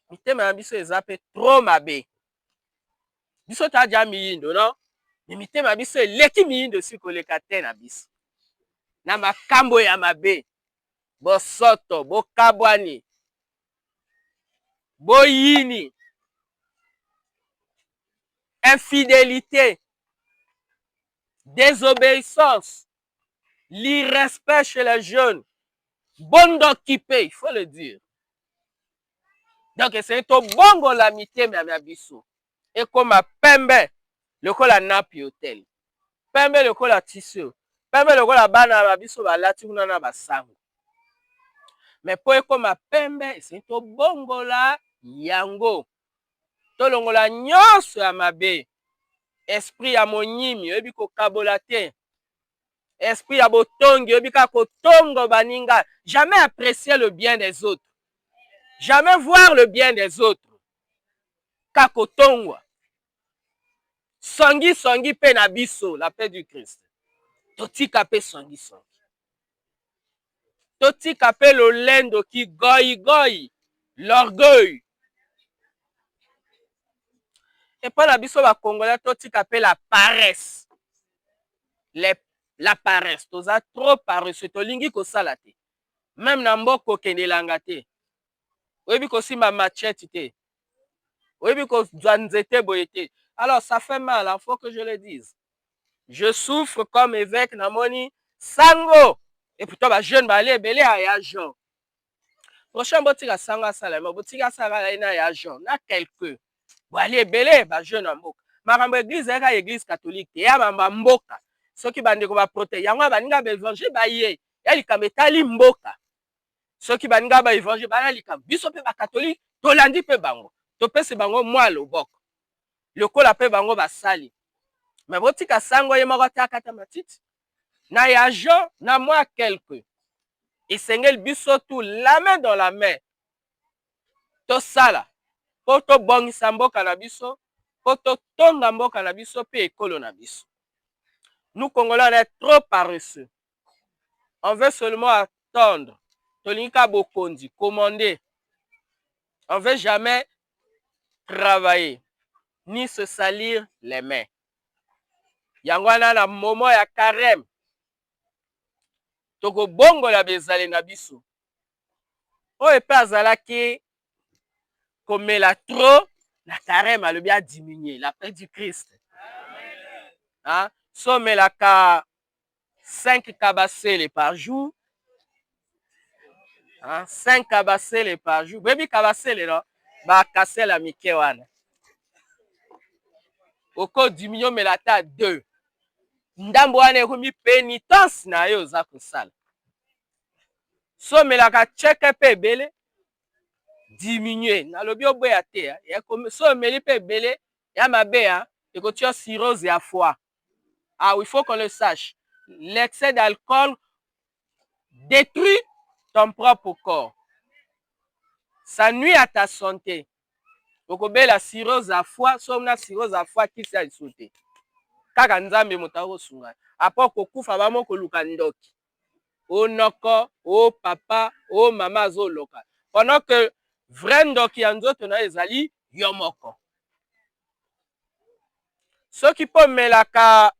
Mitema na biso ezape trop mabe. Biso ta ja miyindo, non? Mais mitema biso eleki miyindo sikoleka te na biso. Na makambo ya mabe. Bosoto, bokabwani, boyini, infidélité, désobéissance, l'irrespect chez les jeunes, bon occupé, il faut le dire. Donc c'est au bongo la mitema ya biso. Et comme pembe, le kola napi hotel. Pembe le kola tissu. Pembe le kola bana ba biso ba lati kuna na basango. Mais po comme pembe, c'est au bongo la yango. Tolongola nyonso ya mabe. Esprit ya monyimi, yebi ko kabola te. Esprit ya botongi, yebi ka ko tongo baninga. Jamais apprécier le bien des autres. Jamais voir le bien des autres. Kakotongwa. Songi songi pe na biso, la paix du Christ. Totika pe songi songi. Totika pe lo lendo ki goyi goyi. L'orgueil. Et pas la biso ba Congolais, totika pe la paresse. La paresse. Toza trop paresseux. Tolingi ko salate. Même na mboko kende langate. Oyebi ko simba machette te. Oyebi ko nzete boyete. Alors ça fait mal, il faut que je le dise. Je souffre comme évêque namoni sango. Et pourtant ba jeune ba aller belé à Jean. Prochain botika sango salama, botika sala ina ya Jean, na quelques. Ba aller belé ba jeune mboka. Makambo église eka église catholique te ya mamba mboka. Soki bande ko ba protéger yango baninga ba évangile ba ye. Ya likametali mboka. Soki baninga ba évangile ba likam biso pe ba catholique tolandi pe bango. Topese bango mwa loboko. Le kola pe bango basali. Mais botika sango ye moko takata matiti. Na ya Jean, na moi quelque. Et sengel biso tout la main dans la main. tosala po tobongisa mboka na biso, po totonga mboka na biso pe ekolo na biso. Nous Congolais on est trop paresseux. On veut seulement attendre. Tolinka bokondi, commander. On ne veut jamais travailler ni se salir les mains. Yangwana na momo ya carême. Toko bongo la bezale na biso. O epe azalaki komela trop, la carême a le bien diminué, la paix du Christ. Hein? So melaka 5 kabasele par jour. Hein? 5 kabasele par jour. Baby kabasele no? Ba kasela mike wana. Oko diminué melata 2. Ndambo wana ekomi pénitence na yo za kosala. So melaka cheke pe bele diminuer na lobi oboya te ya so meli pe bele ya mabe ya ekotia cirrhose ya foie. Ah, il faut qu'on le sache. L'excès d'alcool détruit ton propre corps. Ça nuit à ta santé. Okobe la cirrhose à foie, so na cirrhose à foie qui s'est sauté. Kaka nzambe motako sunga. Après kokufa bamo koluka ndoki. O noko, o papa, o mama zo loka. Pendant que vrai ndoki ya nzoto na ezali yomoko. Ce qui peut melaka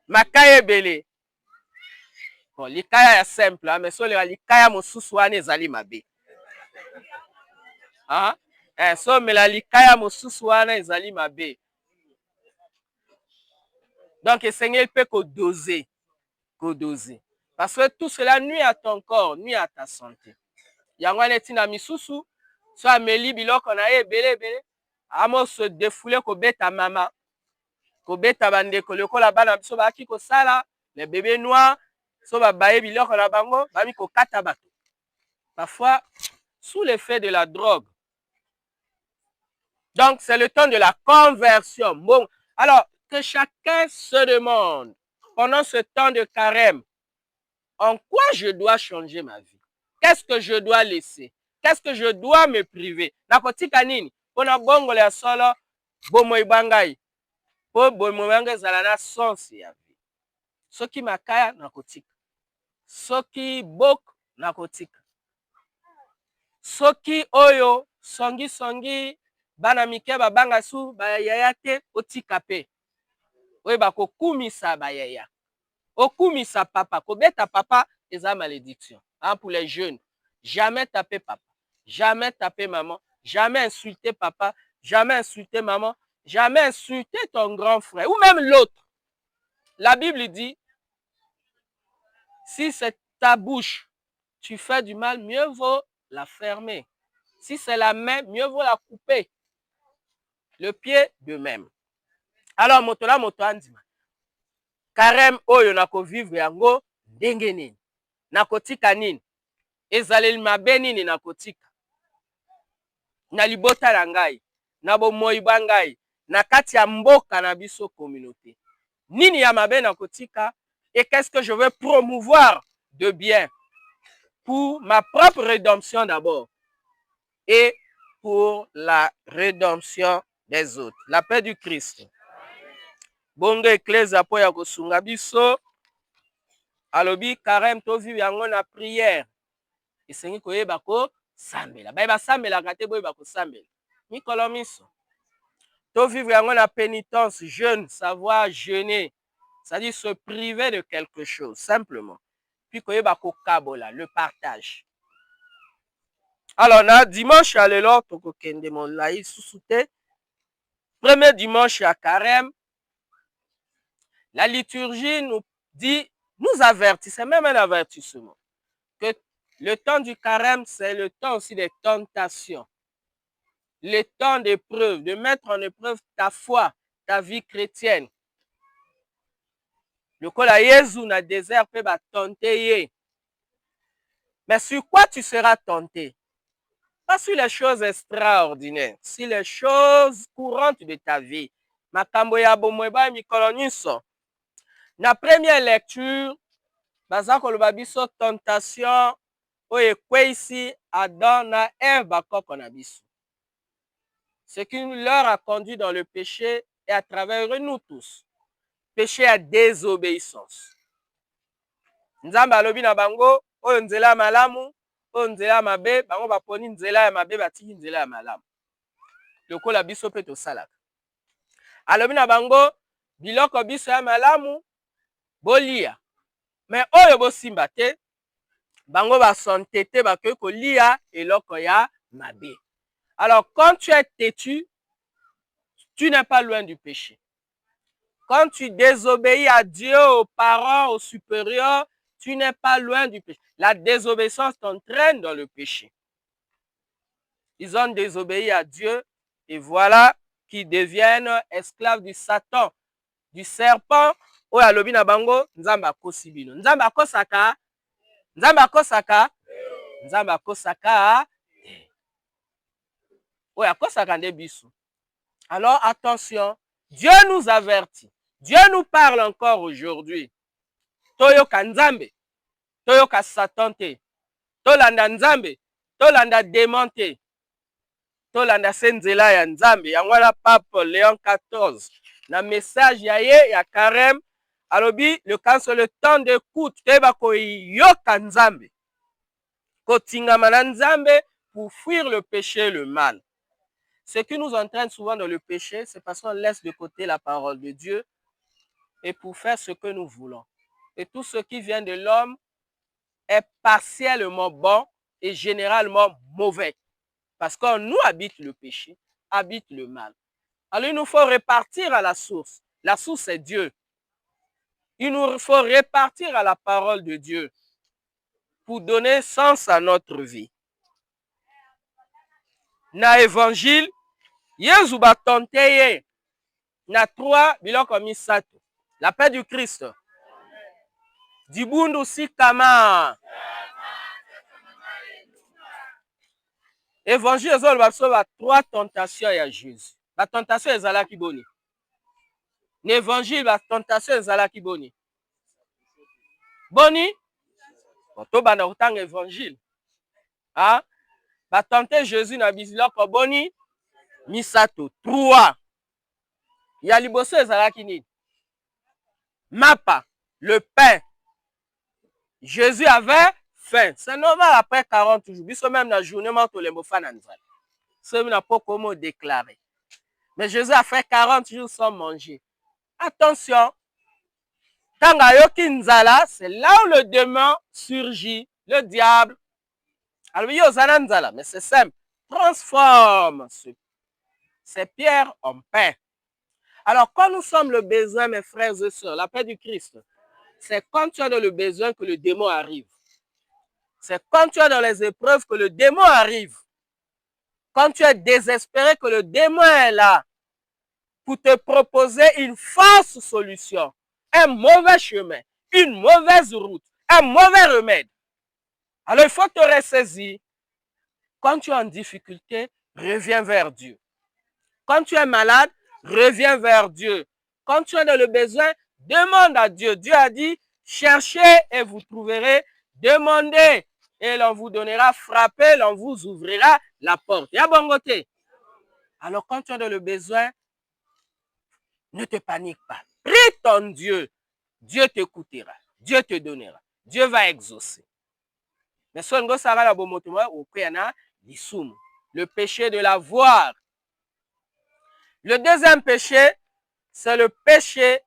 makaya bele. Bon, likaya ya simple, mais so le likaya mosusu wana ezali mabe. Ah, so mela likaya mosusu wana ezali mabe. Donc Seigneur peut doser. Parce que tout cela nuit à ton corps, nuit à ta santé. Yango netina misusu, so ameli biloko na ebele ebele, amo se défouler ko beta mama. Ko beta bandeko lokola bana biso baki ko sala, les bébés noirs, so ba baye biloko na bango, bami ko kata bato. Parfois sous l'effet de la drogue. Donc c'est le temps de la conversion. Bon, alors que chacun se demande pendant ce temps de carême, en quoi je dois changer ma vie? Qu'est-ce que je dois laisser? Qu'est-ce que je dois me priver? Nakotika nini? Pona bongo le solo, bomo ibangai. Po bomo ibangai zalana sens ya vie. Soki makaya nakotika. Soki bok nakotika. Soki oyo songi bana mike babanga su bayaya te otika pe. Oyo bakokumisa bayaya. Okumisa papa, kobeta papa eza malédiction. Hein, pour les jeunes, jamais taper papa, jamais taper maman, jamais insulter papa, jamais insulter maman, jamais insulter ton grand frère ou même l'autre. La Bible dit, si c'est ta bouche, tu fais du mal, mieux vaut la fermer. Si c'est la main, mieux vaut la couper. Le pied de même. Alors, motola moto andima. Carême oyo nako vivre yango ndenge nini. Nakotika nini? Ezaleli mabe nini nakotika? Na libota na ngai, na bomoi bangai, na kati ya mboka na biso communauté. Nini ya mabe nakotika? Et qu'est-ce que je veux promouvoir de bien pour ma propre rédemption d'abord et pour la rédemption des autres. La paix du Christ. Bongo ecclesia po ya kosunga biso alobi carême to vivre yango na prière. Esengi koyeba ko sambela. Ba sambela kate boyeba ko sambela. Mikolo miso. To vivre yango na pénitence, jeûne, savoir jeûner. C'est-à-dire se priver de quelque chose simplement. Puis koyeba ko kabola, le partage. Alors na dimanche à l'élo toko kende mon laï susute. Premier dimanche à carême. La liturgie nous dit, nous avertit, c'est même un avertissement, que le temps du carême, c'est le temps aussi des tentations, le temps d'épreuve, de mettre en épreuve ta foi, ta vie chrétienne. Le kola Jésus na désert peut ba tenter. Mais sur quoi tu seras tenté? Pas sur les choses extraordinaires, sur les choses courantes de ta vie. Makambo ya bomweba mikolo nyonso. La première lecture, baza koloba biso tentation oyo ekweyisi Adam na Ève bakoko na biso. Ce qui leur a conduit dans le péché et à travers nous tous. Péché à désobéissance. Nzambe alobi na bango oyo nzela malamu, oyo nzela mabe, bango baponi nzela ya mabe batiki nzela ya malamu. Lokola biso pe tosalaka. Alobi na bango biloko biso ya malamu bolia. Mais oyo bosimba te, bango basantete bakoki kolia eloko ya mabe. Alors quand tu es têtu, tu n'es pas loin du péché. Quand tu désobéis à Dieu, aux parents, aux supérieurs, tu n'es pas loin du péché. La désobéissance t'entraîne dans le péché. Ils ont désobéi à Dieu et voilà qu'ils deviennent esclaves du Satan, du serpent. Oyo alobi na bango nzambe akosi bino. Nzambe akosaka? Nzambe akosaka? Nzambe akosaka? Oyo akosaka nde biso. Alors attention, Dieu nous avertit. Dieu nous parle encore aujourd'hui. Toyoka nzambe, toyoka Satan te. Tolanda nzambe, tolanda démon te. Tolanda senzela ya nzambe. Yango wana Pape Léon XIV. Na message ya ye ya carême, alobi le quand c'est le temps d'écoute, teba koyoka nzambe. Kotingama na nzambe pour fuir le péché et le mal. Ce qui nous entraîne souvent dans le péché, c'est parce qu'on laisse de côté la parole de Dieu et pour faire ce que nous voulons. Et tout ce qui vient de l'homme est partiellement bon et généralement mauvais. Parce qu'en nous habite le péché, habite le mal. Alors il nous faut repartir à la source. La source est Dieu. Il nous faut repartir à la parole de Dieu pour donner sens à notre vie. Na évangile, Yesu batonte ye na 3 biloko misato. La paix du Christ. Dibundu sikama. Évangile ezoloba biso ba 3 tentations ya Jésus. Ba tentation ezalaki boni. Na évangile ba tentation ezalaki boni. Boni? To bana kotanga évangile. Ah? Ba tenter Jésus na biloko boni misato 3. Ya liboso ezalaki nini? Mapa, le pain. Jésus avait faim. C'est normal après 40 jours. Biso même na journée manto le mofa na nzala. C'est n'a pas comment déclarer. Mais Jésus a fait 40 jours sans manger. Attention. Tanga yoki nzala, c'est là où le démon surgit, le diable. Alors yo zana nzala, mais c'est simple. Transforme ces pierres en pain. Alors, quand nous sommes le besoin, mes frères et sœurs, la paix du Christ, c'est quand tu as dans le besoin que le démon arrive. C'est quand tu es dans les épreuves que le démon arrive. Quand tu es désespéré que le démon est là pour te proposer une fausse solution, un mauvais chemin, une mauvaise route, un mauvais remède. Alors, il faut te ressaisir. Quand tu es en difficulté, reviens vers Dieu. Quand tu es malade, reviens vers Dieu. Quand tu es dans le besoin, demande à Dieu. Dieu a dit, cherchez et vous trouverez, demandez et l'on vous donnera, frappez, l'on vous ouvrira la porte. Il y a bon côté. Alors quand tu es dans le besoin, ne te panique pas. Prie ton Dieu. Dieu t'écoutera. Dieu te donnera. Dieu va exaucer. Mais si on le péché de la voir. Le deuxième péché, c'est le péché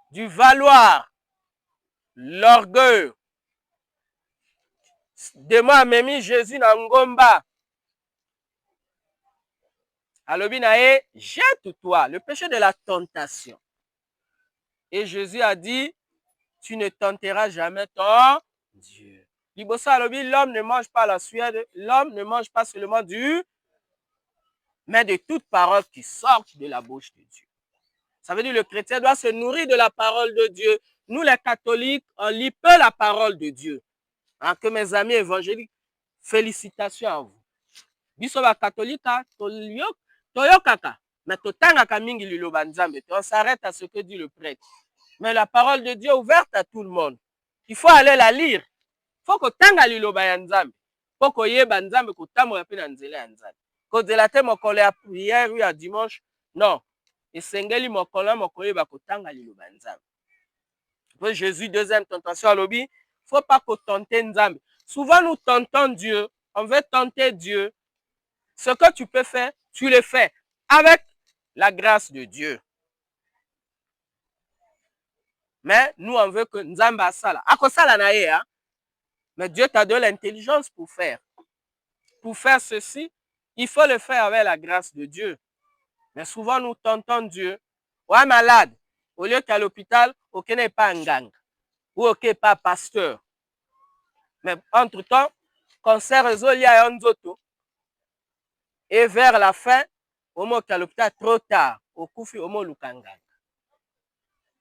du valoir, l'orgueil. Demain, amemi Jésus na ngomba. Alobi na ye, jette-toi, le péché de la tentation. Et Jésus a dit, tu ne tenteras jamais ton Dieu. Libosa alobi, l'homme ne mange pas la sueur, l'homme ne mange pas seulement mais de toute parole qui sort de la bouche de Dieu. Ça veut dire que le chrétien doit se nourrir de la parole de Dieu. Nous, les catholiques, on lit peu la parole de Dieu. Hein, que mes amis évangéliques, félicitations à vous. Biso ba catholique, toyokaka, mais totangaka mingi liloba nzambe. On s'arrête à ce que dit le prêtre. Mais la parole de Dieu est ouverte à tout le monde. Il faut aller la lire. Faut kotanga liloba ya Nzambe. Po koyeba Nzambe kotambola pe na nzela ya Nzambe. Kozela te mokolo ya prière ou ya dimanche. Non. Esengeli mokolo moko yeba kotanga liloba ya Nzambe. Pour Jésus, deuxième tentation à l'obi, faut pas tenter Nzambe. Souvent nous tentons Dieu, on veut tenter Dieu. Ce que tu peux faire, tu le fais avec la grâce de Dieu. Mais nous on veut que Nzambe asala. Akosala na ye, hein? Mais Dieu t'a donné l'intelligence pour faire. Pour faire ceci, il faut le faire avec la grâce de Dieu. Mais souvent nous tentons Dieu. Ouais, malade. Au lieu qu'à l'hôpital, aucun n'est pas un gang. Ou aucun n'est pas pasteur. Mais entre-temps, cancer résolu à Nzoto. Et vers la fin, au moins qu'à l'hôpital, trop tard, au Koufi, au moins Lukanga.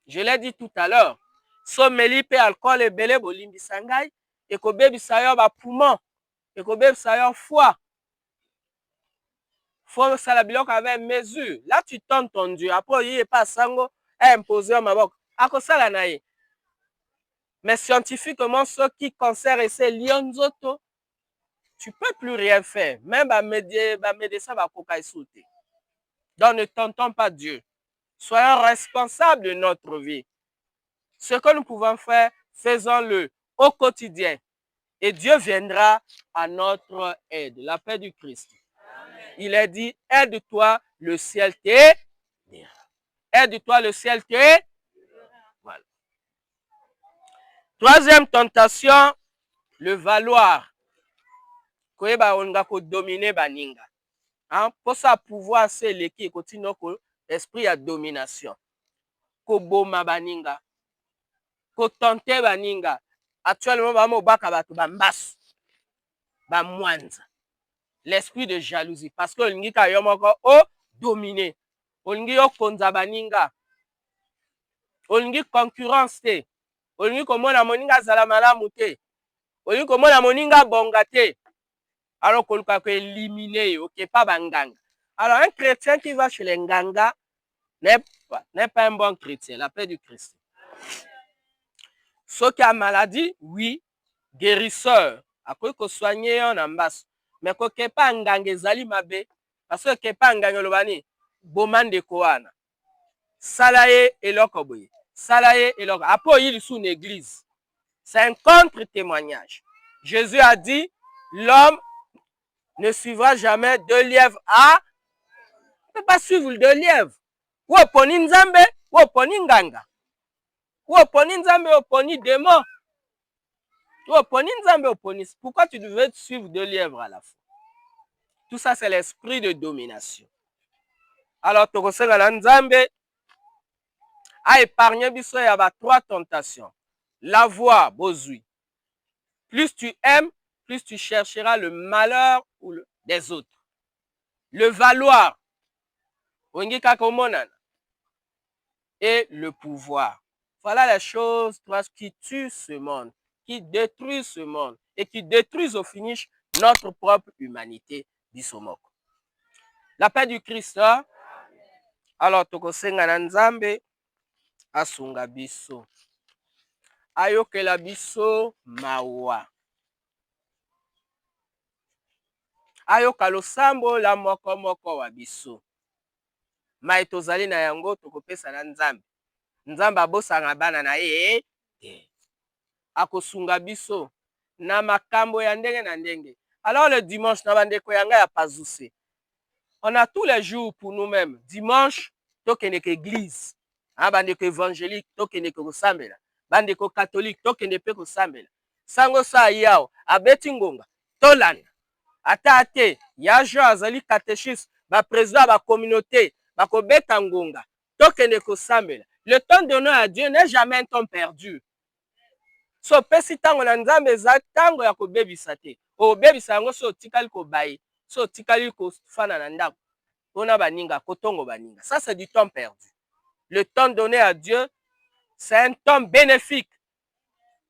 Je l'ai dit tout à l'heure. Someli pe alcool et belé bolimbi sangay. Et ko bebi sayo ba poumon. Et ko bebi sayo foie. Faut salabilok avec mesure. Là, tu tentes ton Dieu. Après, il n'est pas sango. Imposé au mabok. Ako sala na ye. Mais scientifiquement, ceux qui cancer et ces lions zoto, tu peux plus rien faire. Même médecin va cocaï sauter. Donc ne tentons pas Dieu. Soyons responsables de notre vie. Ce que nous pouvons faire, faisons-le au quotidien. Et Dieu viendra à notre aide. La paix du Christ. Amen. Il est dit, aide-toi, le ciel t'aidera. Aide-toi, le ciel t'aidera. Voilà. Troisième tentation, le valoir. Koyeba onga ko dominer baninga. Pour ça pouvoir c'est l'équipe continue esprit à domination. Ko boma baninga. Ko tenter baninga. Actuellement ba mo baka bato bambasu. Ba mwanza. L'esprit de jalousie parce que olingi ka yo moko o dominer. Olingi yo konza baninga. Olingi concurrence te. Olingi komona moninga zala malamu te. Olingi komona moninga bonga te. Alors qu'on peut éliminer, ok, pas banganga. Alors un chrétien qui va chez les nganga n'est pas un bon chrétien, la paix du Christ. Ceux qui ont maladie, oui, guérisseur. Après qu'on soigne en ambasse. Mais qu'on ne pas nganga zali mabe, parce que qu'on pas nganga lobani, boman de koana. Salaye et l'okoboye. Salaye et l'okoboye. Après il est sous une église. C'est un contre-témoignage. Jésus a dit, l'homme ne suivra jamais deux lièvres à. Ne peut pas suivre deux lièvres. Ou oponi nzambe, ou oponi nganga. Ou oponi nzambe, ou oponi démon. Ou oponi nzambe, oponi. Pourquoi tu devais suivre deux lièvres à la fois? Tout ça, c'est l'esprit de domination. Alors, tu conseilles nzambe à épargner biso y a trois tentations. L'avoir, bozui. Plus tu aimes, plus tu chercheras le malheur ou des autres. Le valoir. Et le pouvoir. Voilà les choses qui tuent ce monde, qui détruisent ce monde et qui détruisent au finish notre propre humanité. Bisomoko. La paix du Christ. Alors, tokosenga na nzambe asunga biso. Ayokela biso mawa. Ayoka losambo la moko moko wa biso. Mai tozali na yango tokopesa na nzambe. Nzambe abosanga bana na ye akosunga biso na makambo ya ndenge na ndenge. Alors le dimanche na bandeko yanga ya pazuse. On a tous les jours pour nous-mêmes. Dimanche tokende ke église. Bandeko évangélique tokende ko sambela. Bandeko catholique tokende pe ko sambela. Sango sa yao abeti ngonga tolanda. Ata te ya Jean azali catéchiste ba président ba communauté ba ko beta ngonga tokende ko sambela. Le temps donné à Dieu n'est jamais un temps perdu. So pesi tango na nzambe za tango ya ko bebisa te. O bebisa ngo so tikali ko bayi. So tikali ko fana na ndako. Ona baninga kotongo baninga. Ça c'est du temps perdu. Le temps donné à Dieu, c'est un temps bénéfique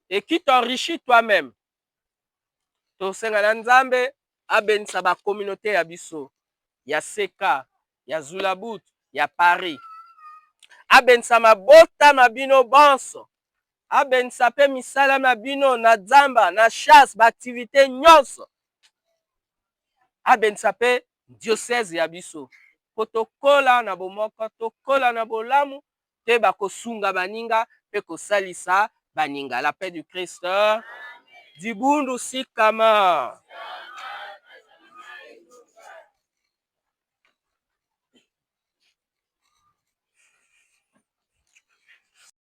et qui t'enrichit toi-même. To senga na nzambe abenisa ba communauté ya biso, ya Seka, ya Zulabut, ya Paris. Abenisa mabota mabino bonso. abenisa mpe misala na bino na nzamba na chasse baaktivité nyonso abenisa mpe diocèse ya biso po tokola na bomoko tokola na bolamu te bakosunga baninga mpe kosalisa baninga. La paix du Christ dibundu sikama.